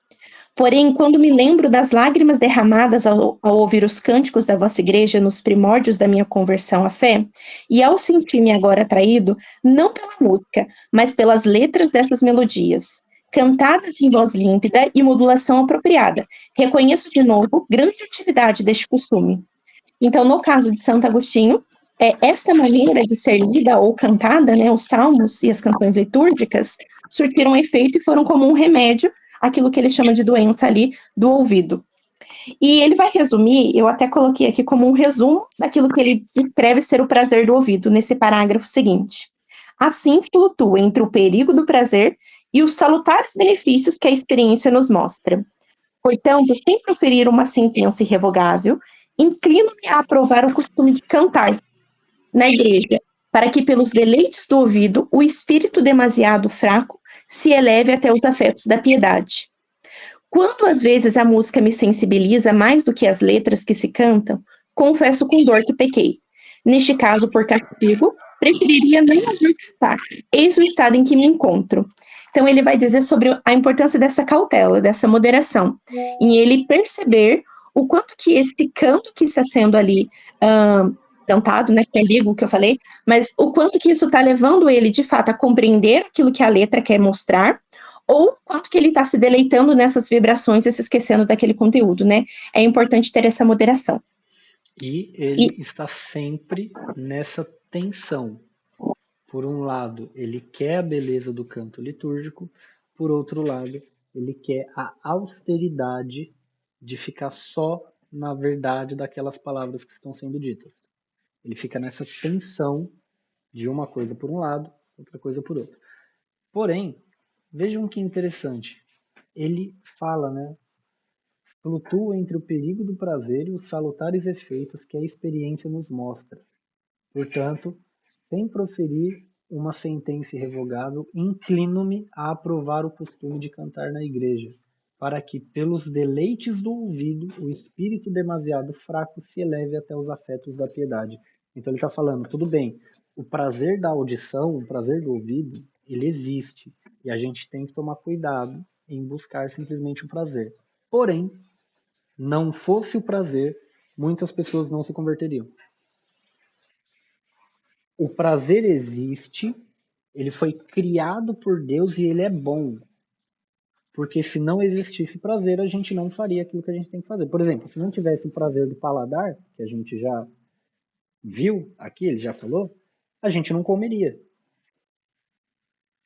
Porém, quando me lembro das lágrimas derramadas ao ouvir os cânticos da vossa igreja nos primórdios da minha conversão à fé, e ao sentir-me agora atraído, não pela música, mas pelas letras dessas melodias, cantadas em voz límpida e modulação apropriada, reconheço de novo grande utilidade deste costume. Então, no caso de Santo Agostinho, esta maneira de ser lida ou cantada, né, os salmos e as canções litúrgicas, surtiram efeito e foram como um remédio aquilo que ele chama de doença ali do ouvido. E ele vai resumir, eu até coloquei aqui como um resumo daquilo que ele descreve ser o prazer do ouvido, nesse parágrafo seguinte. Assim flutua entre o perigo do prazer e os salutares benefícios que a experiência nos mostra. Portanto, sem proferir uma sentença irrevogável, inclino-me a aprovar o costume de cantar na igreja, para que pelos deleites do ouvido o espírito demasiado fraco se eleve até os afetos da piedade. Quando às vezes a música me sensibiliza mais do que as letras que se cantam, confesso com dor que pequei. Neste caso, por castigo, preferiria nem ouvir cantar. Eis o estado em que me encontro. Então, ele vai dizer sobre a importância dessa cautela, dessa moderação, em ele perceber o quanto que esse canto que está sendo ali cantado, né, que é ambíguo que eu falei, mas o quanto que isso está levando ele, de fato, a compreender aquilo que a letra quer mostrar, ou quanto que ele está se deleitando nessas vibrações e se esquecendo daquele conteúdo, né? É importante ter essa moderação. E ele está sempre nessa tensão. Por um lado, ele quer a beleza do canto litúrgico, por outro lado, ele quer a austeridade de ficar só na verdade daquelas palavras que estão sendo ditas. Ele fica nessa tensão de uma coisa por um lado, outra coisa por outro. Porém, vejam que interessante. Ele fala, né? Flutua entre o perigo do prazer e os salutares efeitos que a experiência nos mostra. Portanto, sem proferir uma sentença irrevogável, inclino-me a aprovar o costume de cantar na igreja, para que, pelos deleites do ouvido, o espírito demasiado fraco se eleve até os afetos da piedade. Então ele está falando, tudo bem, o prazer da audição, o prazer do ouvido, ele existe, e a gente tem que tomar cuidado em buscar simplesmente o prazer. Porém, não fosse o prazer, muitas pessoas não se converteriam. O prazer existe, ele foi criado por Deus e ele é bom. Porque se não existisse prazer, a gente não faria aquilo que a gente tem que fazer. Por exemplo, se não tivesse o prazer do paladar, que a gente já viu aqui, ele já falou, a gente não comeria.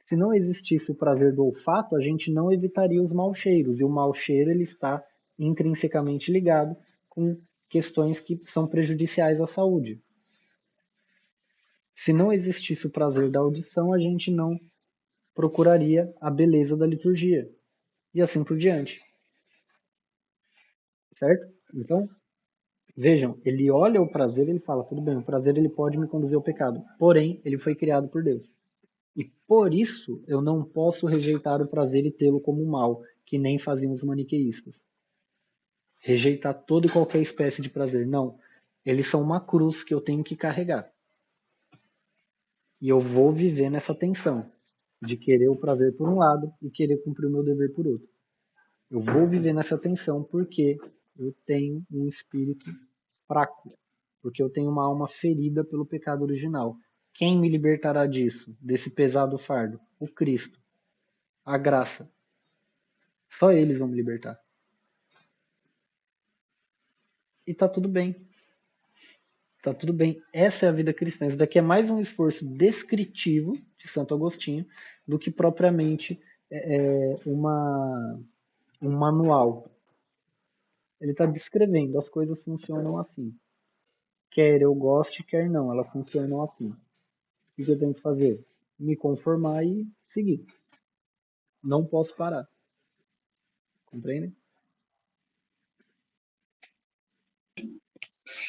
Se não existisse o prazer do olfato, a gente não evitaria os maus cheiros. E o mau cheiro ele está intrinsecamente ligado com questões que são prejudiciais à saúde. Se não existisse o prazer da audição, a gente não procuraria a beleza da liturgia. E assim por diante. Certo? Então, vejam, ele olha o prazer e ele fala, tudo bem, o prazer ele pode me conduzir ao pecado. Porém, ele foi criado por Deus. E por isso, eu não posso rejeitar o prazer e tê-lo como mal, que nem faziam os maniqueístas. Rejeitar toda e qualquer espécie de prazer. Não. Eles são uma cruz que eu tenho que carregar. E eu vou viver nessa tensão de querer o prazer por um lado e querer cumprir o meu dever por outro. Eu vou viver nessa tensão porque eu tenho um espírito fraco, porque eu tenho uma alma ferida pelo pecado original. Quem me libertará disso, desse pesado fardo? O Cristo, a graça. Só eles vão me libertar. E tá tudo bem. Tá tudo bem. Essa é a vida cristã. Isso daqui é mais um esforço descritivo de Santo Agostinho do que propriamente um manual. Ele está descrevendo, as coisas funcionam assim. Quer eu goste, quer não, elas funcionam assim. O que eu tenho que fazer? Me conformar e seguir. Não posso parar. Compreendem?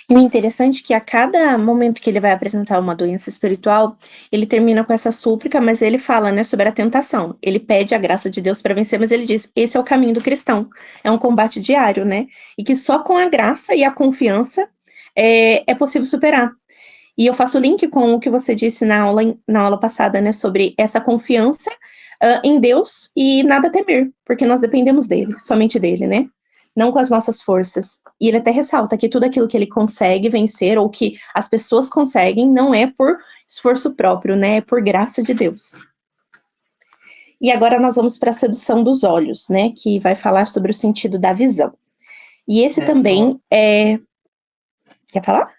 E o interessante é que a cada momento que ele vai apresentar uma doença espiritual, ele termina com essa súplica, mas ele fala, né, sobre a tentação. Ele pede a graça de Deus para vencer, mas ele diz: esse é o caminho do cristão. É um combate diário, né? E que só com a graça e a confiança é possível superar. E eu faço link com o que você disse na aula passada, né, sobre essa confiança em Deus e nada temer, porque nós dependemos dele, somente dele, né? Não com as nossas forças. E ele até ressalta que tudo aquilo que ele consegue vencer, ou que as pessoas conseguem, não é por esforço próprio, né? É por graça de Deus. E agora nós vamos para a sedução dos olhos, né? Que vai falar sobre o sentido da visão. E esse também é. Quer falar?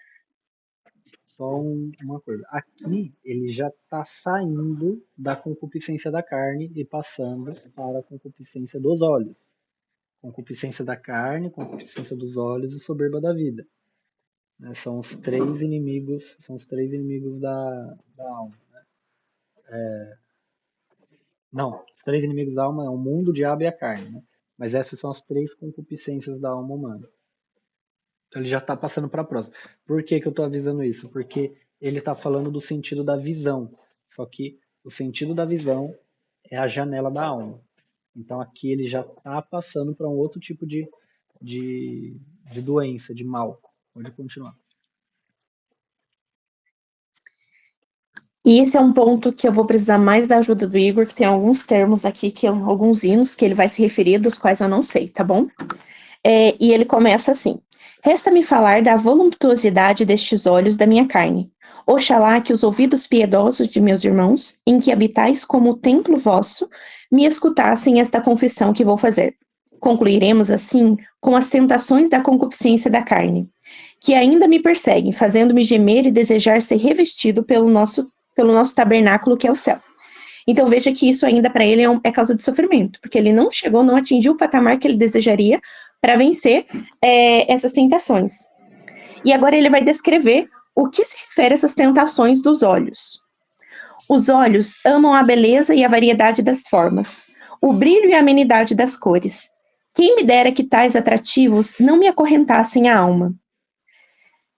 Só uma coisa. Aqui ele já está saindo da concupiscência da carne e passando para a concupiscência dos olhos. Concupiscência da carne, concupiscência dos olhos e soberba da vida. Né? São os três inimigos da alma. Não, os três inimigos da alma é o mundo, o diabo e a carne, né? Mas essas são as três concupiscências da alma humana. Então ele já está passando para a próxima. Por que que eu estou avisando isso? Porque ele está falando do sentido da visão. Só que o sentido da visão é a janela da alma. Então aqui ele já está passando para um outro tipo de, de doença, de mal. Pode continuar. E esse é um ponto que eu vou precisar mais da ajuda do Igor, que tem alguns termos aqui, alguns hinos que ele vai se referir, dos quais eu não sei, tá bom? E ele começa assim: Resta-me falar da voluptuosidade destes olhos da minha carne. Oxalá que os ouvidos piedosos de meus irmãos, em que habitais como o templo vosso, me escutassem esta confissão que vou fazer. Concluiremos assim com as tentações da concupiscência da carne, que ainda me perseguem, fazendo-me gemer e desejar ser revestido pelo nosso tabernáculo que é o céu. Então veja que isso ainda para ele é causa de sofrimento, porque ele não atingiu o patamar que ele desejaria para vencer essas tentações. E agora ele vai descrever o que se refere a essas tentações dos olhos. Os olhos amam a beleza e a variedade das formas, o brilho e a amenidade das cores. Quem me dera que tais atrativos não me acorrentassem a alma.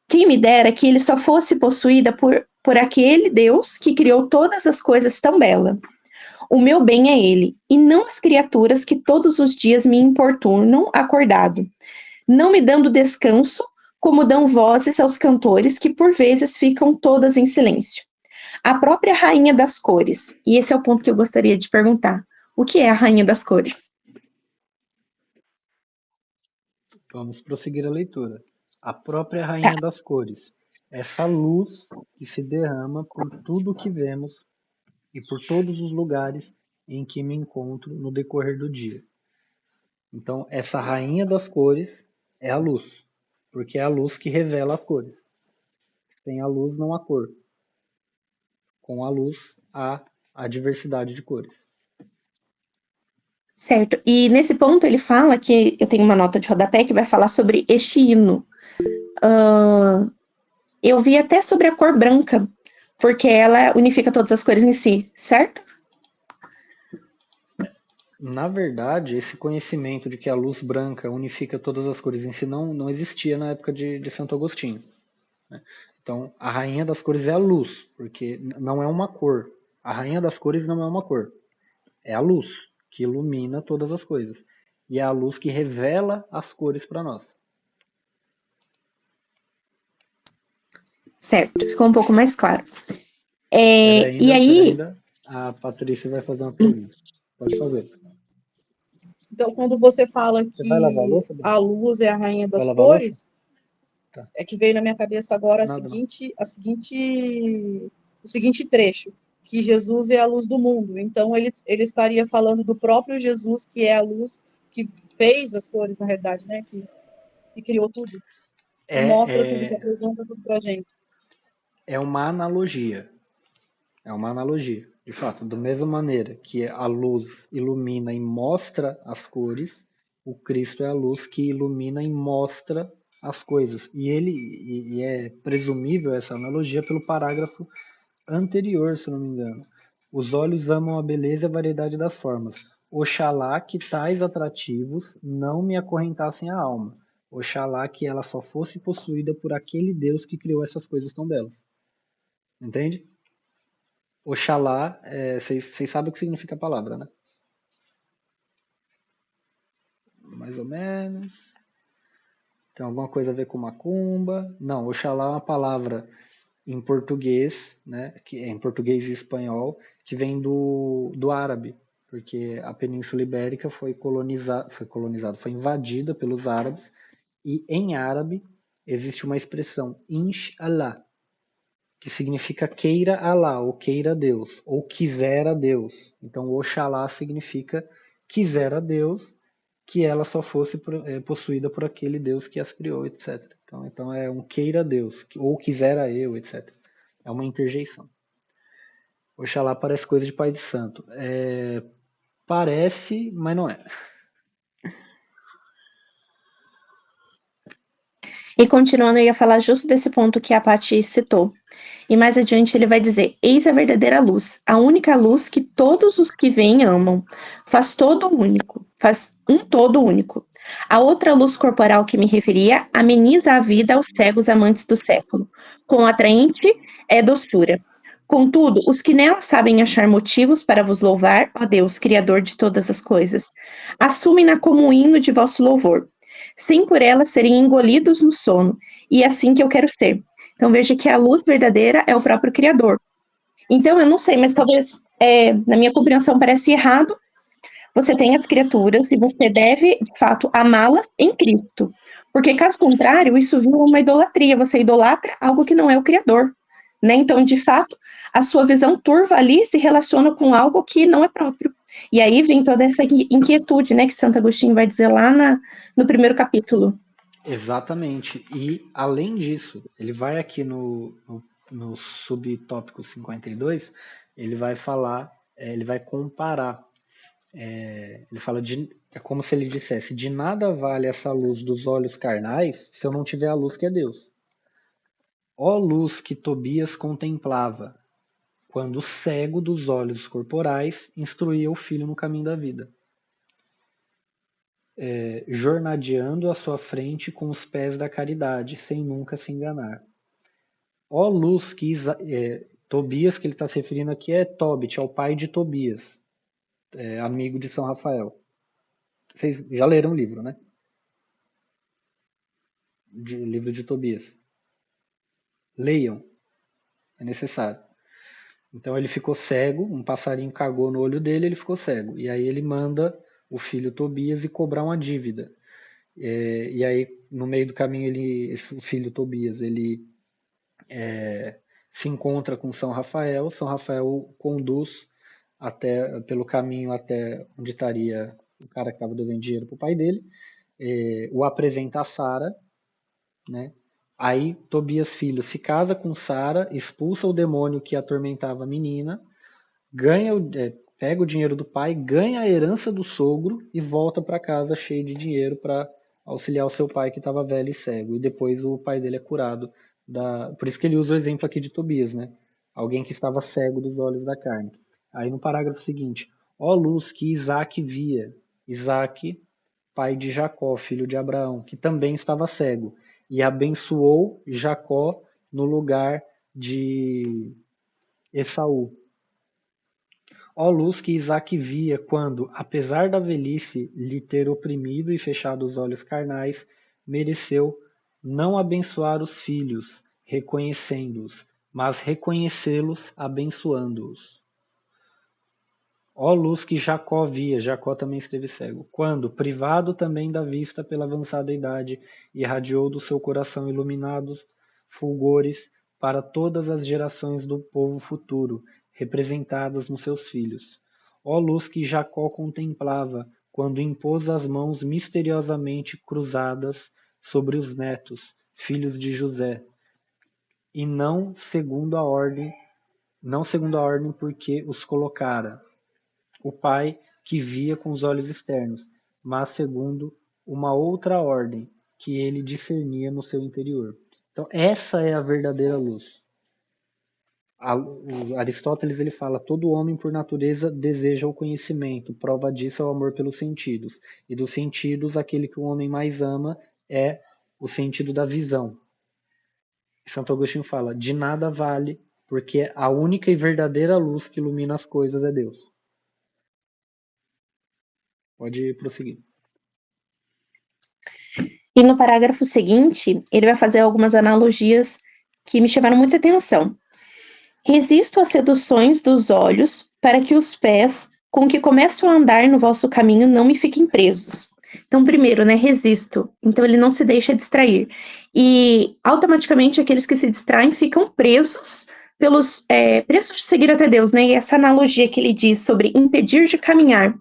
Quem me dera que ele só fosse possuída por aquele Deus que criou todas as coisas tão bela. O meu bem é ele, e não as criaturas que todos os dias me importunam acordado, não me dando descanso, como dão vozes aos cantores que por vezes ficam todas em silêncio. A própria rainha das cores, e esse é o ponto que eu gostaria de perguntar. O que é a rainha das cores? Vamos prosseguir a leitura. A própria Tá, rainha das cores. Essa luz que se derrama por tudo o que vemos e por todos os lugares em que me encontro no decorrer do dia. Então, essa rainha das cores é a luz, porque é a luz que revela as cores. Sem a luz não há cor. Com a luz há a diversidade de cores. certo. E nesse ponto ele fala que eu tenho uma nota de rodapé que vai falar sobre este hino. Eu vi até sobre a cor branca, porque ela unifica todas as cores em si, certo? Na verdade, esse conhecimento de que a luz branca unifica todas as cores em si não existia na época de Santo Agostinho. Né? Então, a rainha das cores é a luz, porque não é uma cor. A rainha das cores não é uma cor. É a luz que ilumina todas as coisas. E é a luz que revela as cores para nós. Certo, ficou um pouco mais claro. E Pera aí, ainda, a Patrícia vai fazer uma pergunta. Pode fazer. Então, quando você fala Você vai lavar a que louça, Bruno? a luz é a rainha Vai das lavar a louça? cores, Tá. é que veio na minha cabeça agora Nada, não. o seguinte trecho, que Jesus é a luz do mundo. Então, ele estaria falando do próprio Jesus, que é a luz que fez as cores, na realidade, né? Que criou tudo, que mostra tudo, que É, apresenta tudo para a gente. é uma analogia. É uma analogia. De fato, da mesma maneira que a luz ilumina e mostra as cores, o Cristo é a luz que ilumina e mostra as coisas. E é presumível essa analogia pelo parágrafo anterior, se não me engano. Os olhos amam a beleza e a variedade das formas. Oxalá que tais atrativos não me acorrentassem a alma. Oxalá que ela só fosse possuída por aquele Deus que criou essas coisas tão belas. Entende? Oxalá, vocês sabem o que significa a palavra, né? Mais ou menos. Tem alguma coisa a ver com macumba? Não, Oxalá é uma palavra em português, né? Que é em português e espanhol, que vem do árabe, porque a Península Ibérica foi invadida pelos árabes, e em árabe existe uma expressão, Inshallah, que significa queira Allah, ou queira Deus, ou quisera Deus. Então, Oxalá significa quisera Deus, que ela só fosse possuída por aquele Deus que as criou, etc. Então é um queira Deus, ou quisera eu, etc. É uma interjeição. Oxalá parece coisa de pai de santo. Parece, mas não é. E continuando, eu ia falar justo desse ponto que a Paty citou. E mais adiante ele vai dizer: eis a verdadeira luz, a única luz que todos os que veem amam. Faz um todo único. A outra luz corporal que me referia ameniza a vida aos cegos amantes do século, com atraente doçura. Contudo, os que nela sabem achar motivos para vos louvar, ó Deus, Criador de todas as coisas, assumem-na como hino de vosso louvor, sem por ela serem engolidos no sono, e é assim que eu quero ser. Então veja que a luz verdadeira é o próprio Criador. Então eu não sei, mas talvez na minha compreensão parece errado. Você tem as criaturas e você deve, de fato, amá-las em Cristo. Porque caso contrário, isso vira uma idolatria. Você idolatra algo que não é o Criador. Né? Então, de fato, a sua visão turva ali se relaciona com algo que não é próprio. E aí vem toda essa inquietude, né, que Santo Agostinho vai dizer lá no primeiro capítulo. Exatamente. E, além disso, ele vai aqui no subtópico 52, ele vai falar, ele vai comparar. Ele fala é como se ele dissesse: de nada vale essa luz dos olhos carnais se eu não tiver a luz que é Deus. Ó luz que Tobias contemplava, quando cego dos olhos corporais instruía o filho no caminho da vida. Jornadeando à sua frente com os pés da caridade, sem nunca se enganar. Ó luz que Tobias, que ele está se referindo aqui, é Tobit, é o pai de Tobias, amigo de São Rafael. Vocês já leram o livro, né? O livro de Tobias. Leiam, é necessário. Então ele ficou cego, um passarinho cagou no olho dele, ele ficou cego. E aí ele manda o filho Tobias ir cobrar uma dívida. E aí, no meio do caminho, o filho Tobias, ele se encontra com São Rafael. São Rafael o conduz pelo caminho até onde estaria o cara que estava devendo dinheiro para o pai dele. O apresenta a Sara, né? Aí Tobias filho se casa com Sara, expulsa o demônio que atormentava a menina, pega o dinheiro do pai, ganha a herança do sogro e volta para casa cheio de dinheiro para auxiliar o seu pai que estava velho e cego. E depois o pai dele é curado. Por isso que ele usa o exemplo aqui de Tobias, né? Alguém que estava cego dos olhos da carne. Aí no parágrafo seguinte: ó luz que Isaac via, Isaac, pai de Jacó, filho de Abraão, que também estava cego, e abençoou Jacó no lugar de Esaú. Ó luz que Isaac via quando, apesar da velhice lhe ter oprimido e fechado os olhos carnais, mereceu não abençoar os filhos, reconhecendo-os, mas reconhecê-los abençoando-os. Ó luz que Jacó via, Jacó também esteve cego, quando, privado também da vista pela avançada idade, irradiou do seu coração iluminados fulgores para todas as gerações do povo futuro, representadas nos seus filhos. Ó luz que Jacó contemplava, quando impôs as mãos misteriosamente cruzadas sobre os netos, filhos de José, e não segundo a ordem porque os colocara o pai que via com os olhos externos, mas segundo uma outra ordem que ele discernia no seu interior. Então essa é a verdadeira luz. O Aristóteles ele fala: todo homem por natureza deseja o conhecimento, prova disso é o amor pelos sentidos, e dos sentidos aquele que o homem mais ama é o sentido da visão. Santo Agostinho fala: de nada vale, porque a única e verdadeira luz que ilumina as coisas é Deus. Pode prosseguir. E no parágrafo seguinte, ele vai fazer algumas analogias que me chamaram muita atenção. Resisto às seduções dos olhos, para que os pés, com que começo a andar no vosso caminho, não me fiquem presos. Então, primeiro, né, resisto. Então, ele não se deixa distrair. E, automaticamente, aqueles que se distraem ficam presos presos de seguir até Deus, né? E essa analogia que ele diz sobre impedir de caminhar.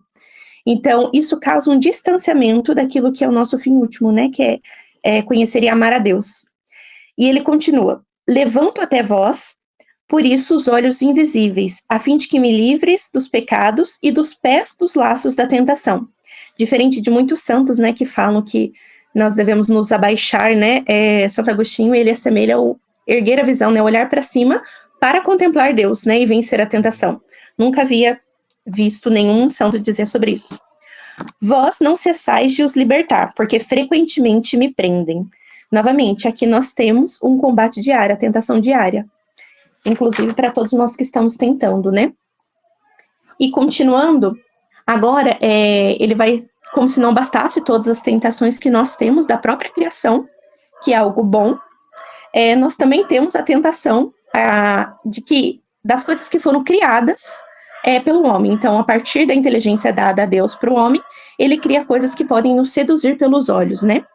Então, isso causa um distanciamento daquilo que é o nosso fim último, né? Que é conhecer e amar a Deus. E ele continua: levanto até vós, por isso, os olhos invisíveis, a fim de que me livres dos pecados e dos pés dos laços da tentação. Diferente de muitos santos, né, que falam que nós devemos nos abaixar, né? Santo Agostinho, ele assemelha o erguer a visão, né? Olhar para cima para contemplar Deus, né? E vencer a tentação. Nunca havia visto nenhum santo dizer sobre isso. Vós não cessais de os libertar, porque frequentemente me prendem. Novamente, aqui nós temos um combate diário, a tentação diária. Inclusive para todos nós que estamos tentando, né? E continuando, agora ele vai, como se não bastasse todas as tentações que nós temos da própria criação, que é algo bom, nós também temos a tentação de que das coisas que foram criadas pelo homem. Então, a partir da inteligência dada a Deus para o homem, ele cria coisas que podem nos seduzir pelos olhos, né?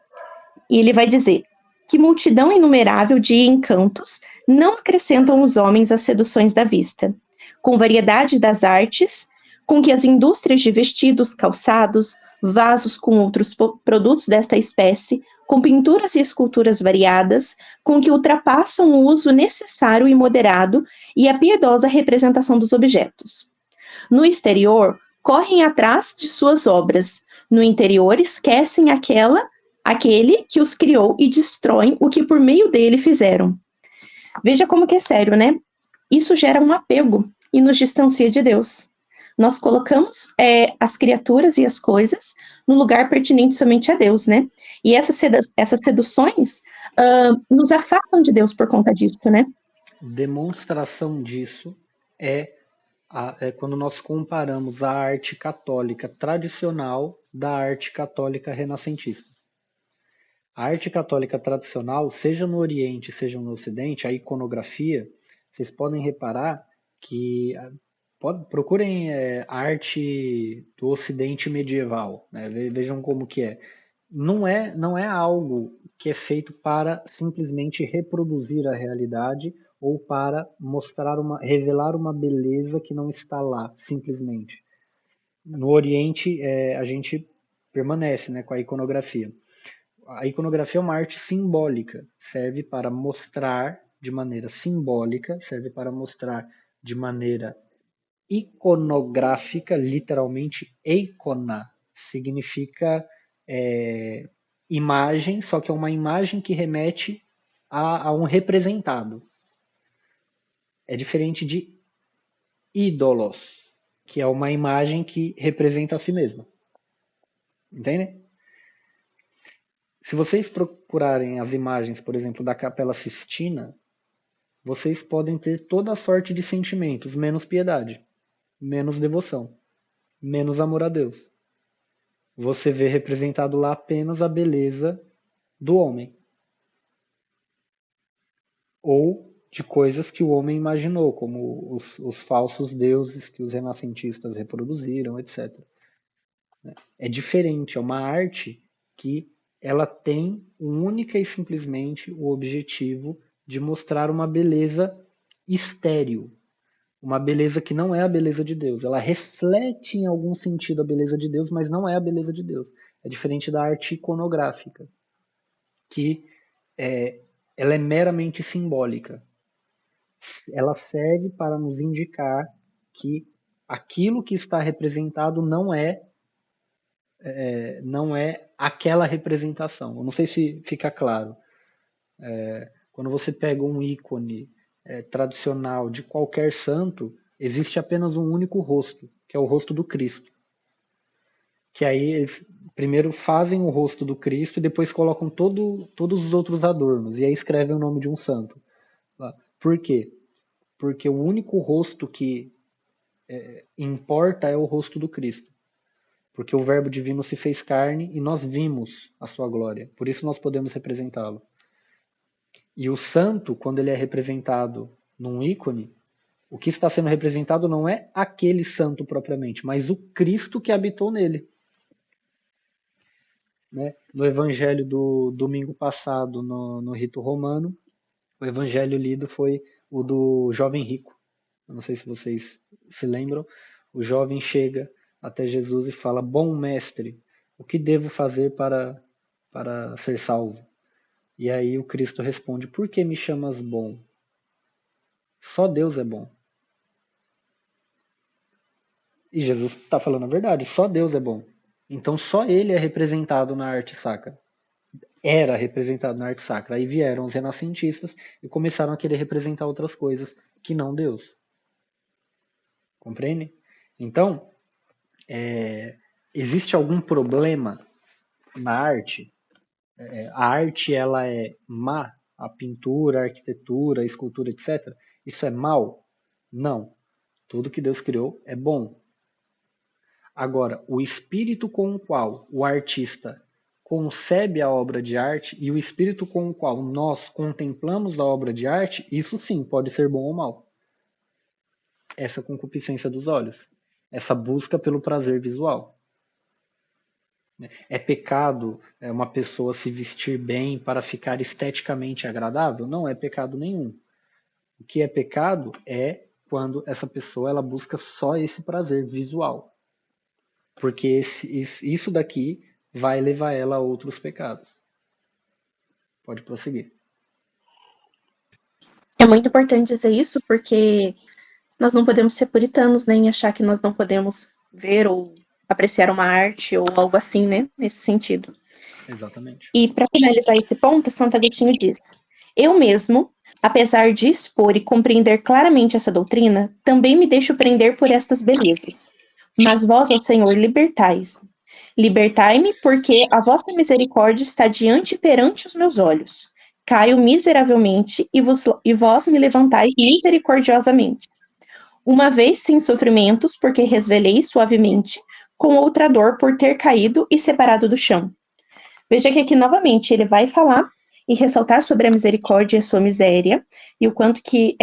E ele vai dizer que multidão inumerável de encantos não acrescentam os homens às seduções da vista. Com variedade das artes, com que as indústrias de vestidos, calçados, vasos com outros produtos desta espécie, com pinturas e esculturas variadas, com que ultrapassam o uso necessário e moderado e a piedosa representação dos objetos. No exterior, correm atrás de suas obras. No interior, esquecem aquele que os criou e destroem o que por meio dele fizeram. Veja como que é sério, né? Isso gera um apego e nos distancia de Deus. Nós colocamos as criaturas e as coisas no lugar pertinente somente a Deus, né? E essas seduções nos afastam de Deus por conta disso, né? Demonstração disso é quando nós comparamos a arte católica tradicional da arte católica renascentista. A arte católica tradicional, seja no Oriente, seja no Ocidente, a iconografia, vocês podem reparar que procurem arte do Ocidente medieval, né? Vejam como que é. Não é algo que é feito para simplesmente reproduzir a realidade ou para revelar uma beleza que não está lá, simplesmente. No Oriente, a gente permanece, né, com a iconografia. A iconografia é uma arte simbólica, serve para mostrar de maneira simbólica, serve para mostrar de maneira iconográfica, literalmente eikona, significa imagem, só que é uma imagem que remete a um representado. É diferente de ídolos, que é uma imagem que representa a si mesma. Entende? Se vocês procurarem as imagens, por exemplo, da Capela Sistina, vocês podem ter toda a sorte de sentimentos, menos piedade, menos devoção, menos amor a Deus. Você vê representado lá apenas a beleza do homem. Ou de coisas que o homem imaginou, como os falsos deuses que os renascentistas reproduziram, etc. É diferente, é uma arte que ela tem única e simplesmente o objetivo de mostrar uma beleza estéril, uma beleza que não é a beleza de Deus. Ela reflete em algum sentido a beleza de Deus, mas não é a beleza de Deus. É diferente da arte iconográfica, que ela é meramente simbólica. Ela serve para nos indicar que aquilo que está representado não é aquela representação. Eu não sei se fica claro. Quando você pega um ícone tradicional de qualquer santo, existe apenas um único rosto, que é o rosto do Cristo. Que aí eles primeiro fazem o rosto do Cristo e depois colocam todos os outros adornos. E aí escrevem o nome de um santo. Por quê? Porque o único rosto que importa é o rosto do Cristo. Porque o Verbo divino se fez carne e nós vimos a sua glória. Por isso nós podemos representá-lo. E o santo, quando ele é representado num ícone, o que está sendo representado não é aquele santo propriamente, mas o Cristo que habitou nele. Né? No evangelho do domingo passado, no rito romano, o evangelho lido foi o do jovem rico. Eu não sei se vocês se lembram. O jovem chega até Jesus e fala: bom mestre, o que devo fazer para ser salvo? E aí o Cristo responde: por que me chamas bom? Só Deus é bom. E Jesus está falando a verdade, só Deus é bom. Então só ele é representado na arte sacra. era representado na arte sacra. Aí vieram os renascentistas e começaram a querer representar outras coisas que não Deus. Compreende? Então, existe algum problema na arte? A arte ela é má? A pintura, a arquitetura, a escultura, etc. Isso é mal? Não. Tudo que Deus criou é bom. Agora, o espírito com o qual o artista concebe a obra de arte e o espírito com o qual nós contemplamos a obra de arte, isso sim pode ser bom ou mal. Essa concupiscência dos olhos, essa busca pelo prazer visual. É pecado uma pessoa se vestir bem para ficar esteticamente agradável? Não é pecado nenhum. O que é pecado é quando essa pessoa ela busca só esse prazer visual. Porque isso daqui vai levar ela a outros pecados. Pode prosseguir. É muito importante dizer isso porque nós não podemos ser puritanos, nem achar que nós não podemos ver ou apreciar uma arte ou algo assim, né? Nesse sentido. Exatamente. E para finalizar esse ponto, Santo Agostinho diz: eu mesmo, apesar de expor e compreender claramente essa doutrina, também me deixo prender por estas belezas. Mas vós, ó Senhor, libertais. Libertai-me, porque a vossa misericórdia está diante e perante os meus olhos. Caio miseravelmente e vós me levantais misericordiosamente. Uma vez sem sofrimentos, porque resvelei suavemente, com outra dor por ter caído e separado do chão. Veja que aqui novamente ele vai falar e ressaltar sobre a misericórdia e a sua miséria, e o quanto que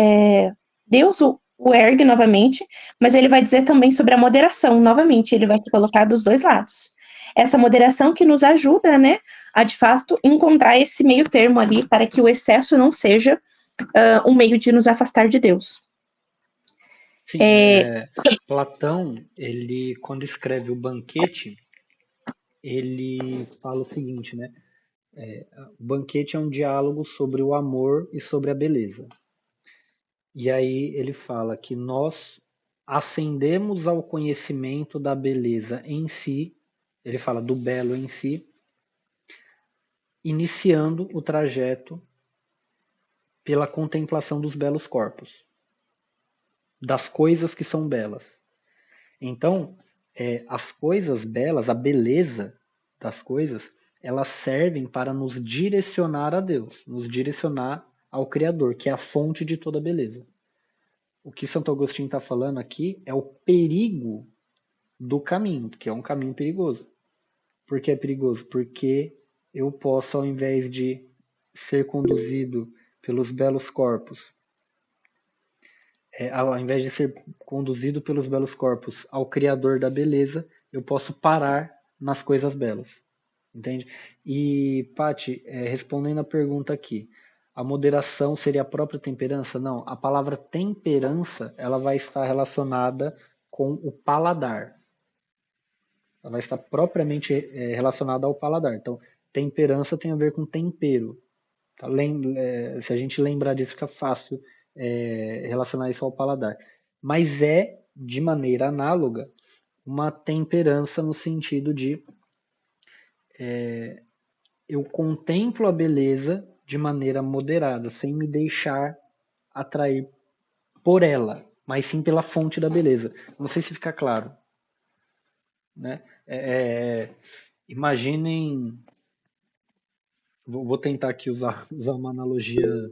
Deus o ergue novamente, mas ele vai dizer também sobre a moderação, novamente, ele vai se colocar dos dois lados. Essa moderação que nos ajuda, né, a de fato encontrar esse meio termo ali, para que o excesso não seja um meio de nos afastar de Deus. Sim, Platão, ele quando escreve o Banquete, ele fala o seguinte, né? O Banquete é um diálogo sobre o amor e sobre a beleza. E aí ele fala que nós ascendemos ao conhecimento da beleza em si, ele fala do belo em si, iniciando o trajeto pela contemplação dos belos corpos, das coisas que são belas. Então, as coisas belas, a beleza das coisas, elas servem para nos direcionar a Deus, nos direcionar ao Criador, que é a fonte de toda beleza. O que Santo Agostinho está falando aqui é o perigo do caminho, porque é um caminho perigoso. Por que é perigoso? Porque eu posso, ao invés de ser conduzido pelos belos corpos, ao invés de ser conduzido pelos belos corpos ao Criador da beleza, eu posso parar nas coisas belas. Entende? E, Paty, respondendo a pergunta aqui, a moderação seria a própria temperança? Não, a palavra temperança ela vai estar relacionada com o paladar. Ela vai estar propriamente relacionada ao paladar. Então, temperança tem a ver com tempero. Tá? Se a gente lembrar disso, fica fácil relacionar isso ao paladar. Mas de maneira análoga, uma temperança no sentido de eu contemplo a beleza de maneira moderada, sem me deixar atrair por ela, mas sim pela fonte da beleza. Não sei se fica claro. Né? Imaginem. Vou tentar aqui usar uma analogia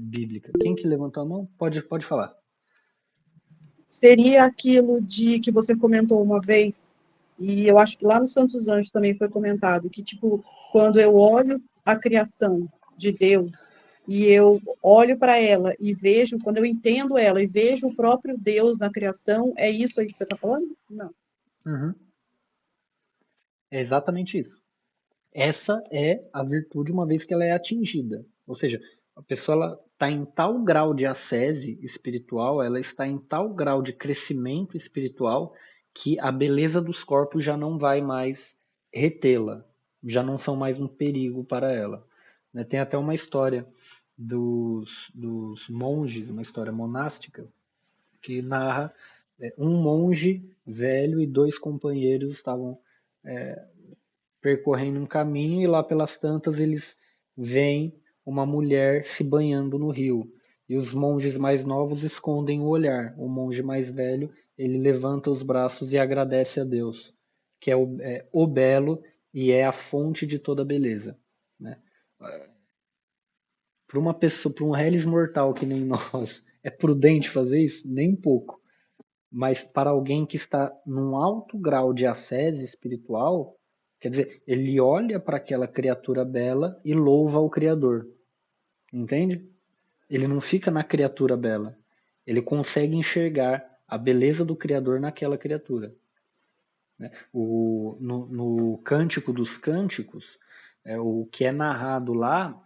bíblica. Quem que levantou a mão? Pode falar. Seria aquilo de que você comentou uma vez, e eu acho que lá no Santos Anjos também foi comentado, que, tipo, quando eu olho a criação de Deus, e eu olho para ela e vejo, quando eu entendo ela e vejo o próprio Deus na criação, é isso aí que você está falando? Não. Uhum. É exatamente isso. Essa é a virtude uma vez que ela é atingida. Ou seja, a pessoa está em tal grau de ascese espiritual, ela está em tal grau de crescimento espiritual que a beleza dos corpos já não vai mais retê-la, já não são mais um perigo para ela. Tem até uma história dos monges, uma história monástica, que narra um monge velho e dois companheiros estavam percorrendo um caminho e lá pelas tantas eles veem uma mulher se banhando no rio. E os monges mais novos escondem o olhar. O monge mais velho, ele levanta os braços e agradece a Deus, que é o belo e é a fonte de toda beleza, né? Para uma pessoa, para um réis mortal que nem nós, é prudente fazer isso? Nem um pouco. Mas para alguém que está num alto grau de ascese espiritual, quer dizer, ele olha para aquela criatura bela e louva o Criador. Entende? Ele não fica na criatura bela. Ele consegue enxergar a beleza do Criador naquela criatura. Né? No Cântico dos Cânticos, o que é narrado lá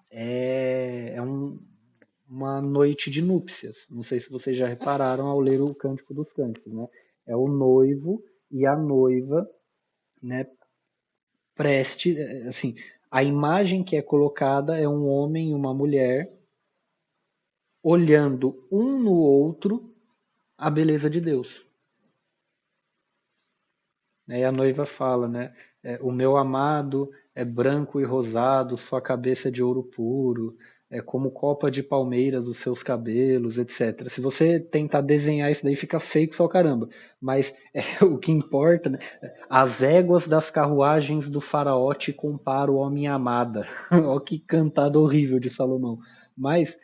uma noite de núpcias. Não sei se vocês já repararam ao ler o Cântico dos Cânticos, né? É o noivo e a noiva, né? Assim, a imagem que é colocada é um homem e uma mulher olhando um no outro a beleza de Deus. E a noiva fala, né? O meu amado é branco e rosado, sua cabeça é de ouro puro, é como copa de palmeiras os seus cabelos, etc. Se você tentar desenhar isso daí, fica feio que só caramba. Mas o que importa, né? As éguas das carruagens do faraó te compara o homem amada. Olha que cantada horrível de Salomão. Mas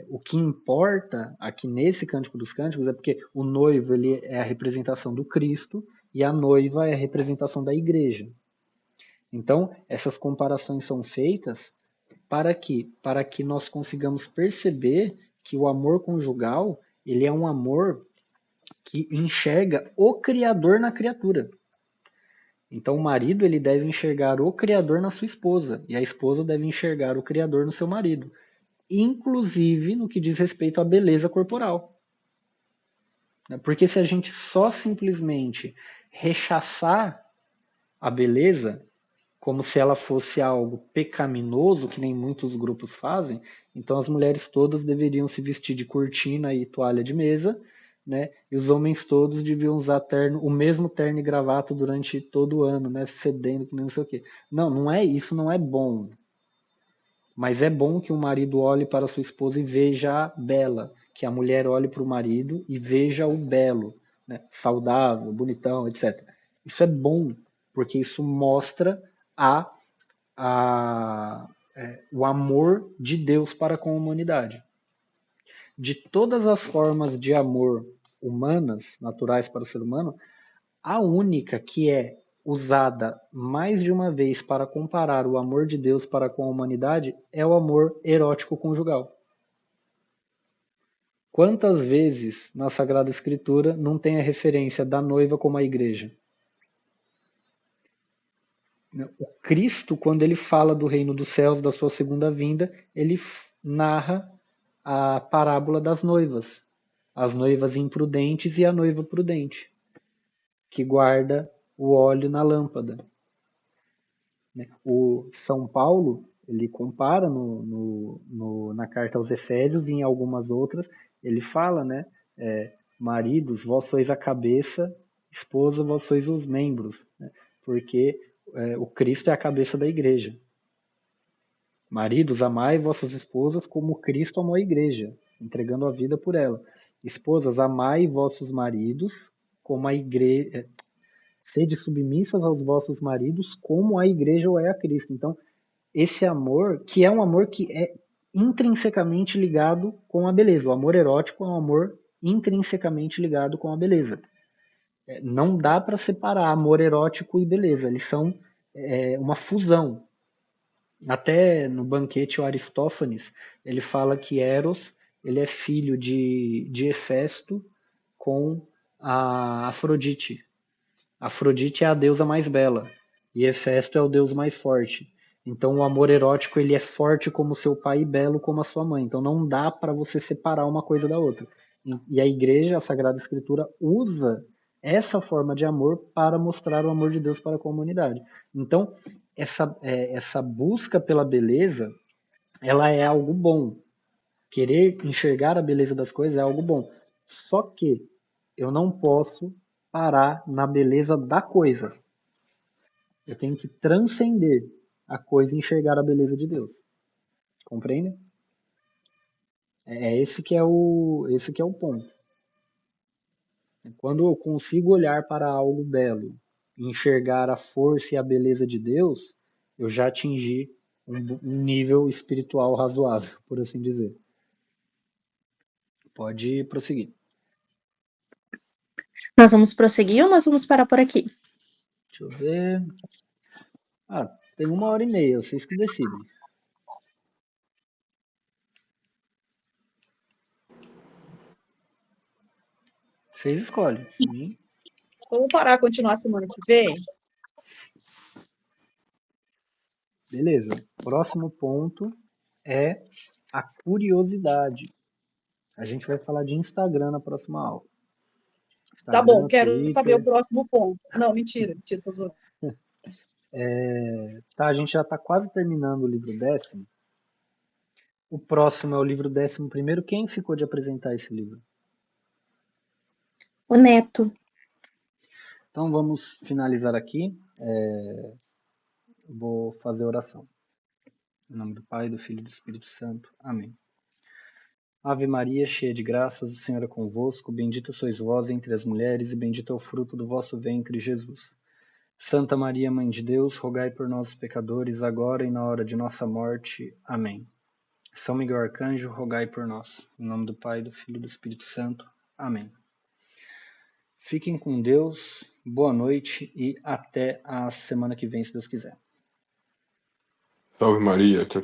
o que importa aqui nesse Cântico dos Cânticos é porque o noivo ele é a representação do Cristo e a noiva é a representação da igreja. Então, essas comparações são feitas para quê? Para que nós consigamos perceber que o amor conjugal, ele é um amor que enxerga o Criador na criatura. Então, o marido ele deve enxergar o Criador na sua esposa, e a esposa deve enxergar o Criador no seu marido, inclusive no que diz respeito à beleza corporal. Porque se a gente só simplesmente rechaçar a beleza como se ela fosse algo pecaminoso, que nem muitos grupos fazem, então as mulheres todas deveriam se vestir de cortina e toalha de mesa, né? E os homens todos deviam usar o mesmo terno e gravata durante todo o ano, né? Fedendo que não sei o quê. Não, não é isso, não é bom. Mas é bom que o marido olhe para sua esposa e veja bela, que a mulher olhe para o marido e veja o belo, né? Saudável, bonitão, etc. Isso é bom, porque isso mostra o amor de Deus para com a humanidade. De todas as formas de amor humanas, naturais para o ser humano, a única que é usada mais de uma vez para comparar o amor de Deus para com a humanidade é o amor erótico conjugal. Quantas vezes na Sagrada Escritura não tem a referência da noiva como a igreja? O Cristo, quando ele fala do reino dos céus, da sua segunda vinda, ele narra a parábola das noivas. As noivas imprudentes e a noiva prudente, que guarda o óleo na lâmpada. O São Paulo, ele compara na carta aos Efésios e em algumas outras, ele fala, né? Maridos, vós sois a cabeça, esposa, vós sois os membros, né? Porque o Cristo é a cabeça da igreja. Maridos, amai vossas esposas como Cristo amou a igreja, entregando a vida por ela. Esposas, amai vossos maridos como a igreja. Sede submissas aos vossos maridos como a igreja o é a Cristo. Então, esse amor, que é um amor que é intrinsecamente ligado com a beleza. O amor erótico é um amor intrinsecamente ligado com a beleza. Não dá para separar amor erótico e beleza. Eles são uma fusão. Até no banquete o Aristófanes, ele fala que Eros ele é filho de Hefesto com a Afrodite. Afrodite é a deusa mais bela e Hefesto é o deus mais forte. Então o amor erótico ele é forte como seu pai e belo como a sua mãe. Então não dá para você separar uma coisa da outra. E a igreja, a Sagrada Escritura, usa essa forma de amor para mostrar o amor de Deus para com a humanidade. Então essa busca pela beleza, ela é algo bom. Querer enxergar a beleza das coisas é algo bom. Só que eu não posso parar na beleza da coisa. Eu tenho que transcender a coisa e enxergar a beleza de Deus. Compreende? Esse que é o ponto. Quando eu consigo olhar para algo belo e enxergar a força e a beleza de Deus, eu já atingi um nível espiritual razoável, por assim dizer. Pode prosseguir. Nós vamos prosseguir ou nós vamos parar por aqui? Deixa eu ver. Tem 1h30, vocês que decidem. Vocês escolhem. Vamos parar, continuar semana que vem? Beleza. Próximo ponto é a curiosidade. A gente vai falar de Instagram na próxima aula. Tá bom, Instagram, quero Twitter. saber o próximo ponto. Não, mentira, tô zoando. A gente já está quase terminando o livro 10º. O próximo é o livro 11º. Quem ficou de apresentar esse livro? O Neto. Então vamos finalizar aqui. Vou fazer a oração. Em nome do Pai, do Filho e do Espírito Santo. Amém. Ave Maria, cheia de graças, o Senhor é convosco. Bendita sois vós entre as mulheres e bendito é o fruto do vosso ventre, Jesus. Santa Maria, Mãe de Deus, rogai por nós, pecadores, agora e na hora de nossa morte. Amém. São Miguel Arcanjo, rogai por nós. Em nome do Pai, do Filho e do Espírito Santo. Amém. Fiquem com Deus, boa noite e até a semana que vem, se Deus quiser. Salve Maria, tchau.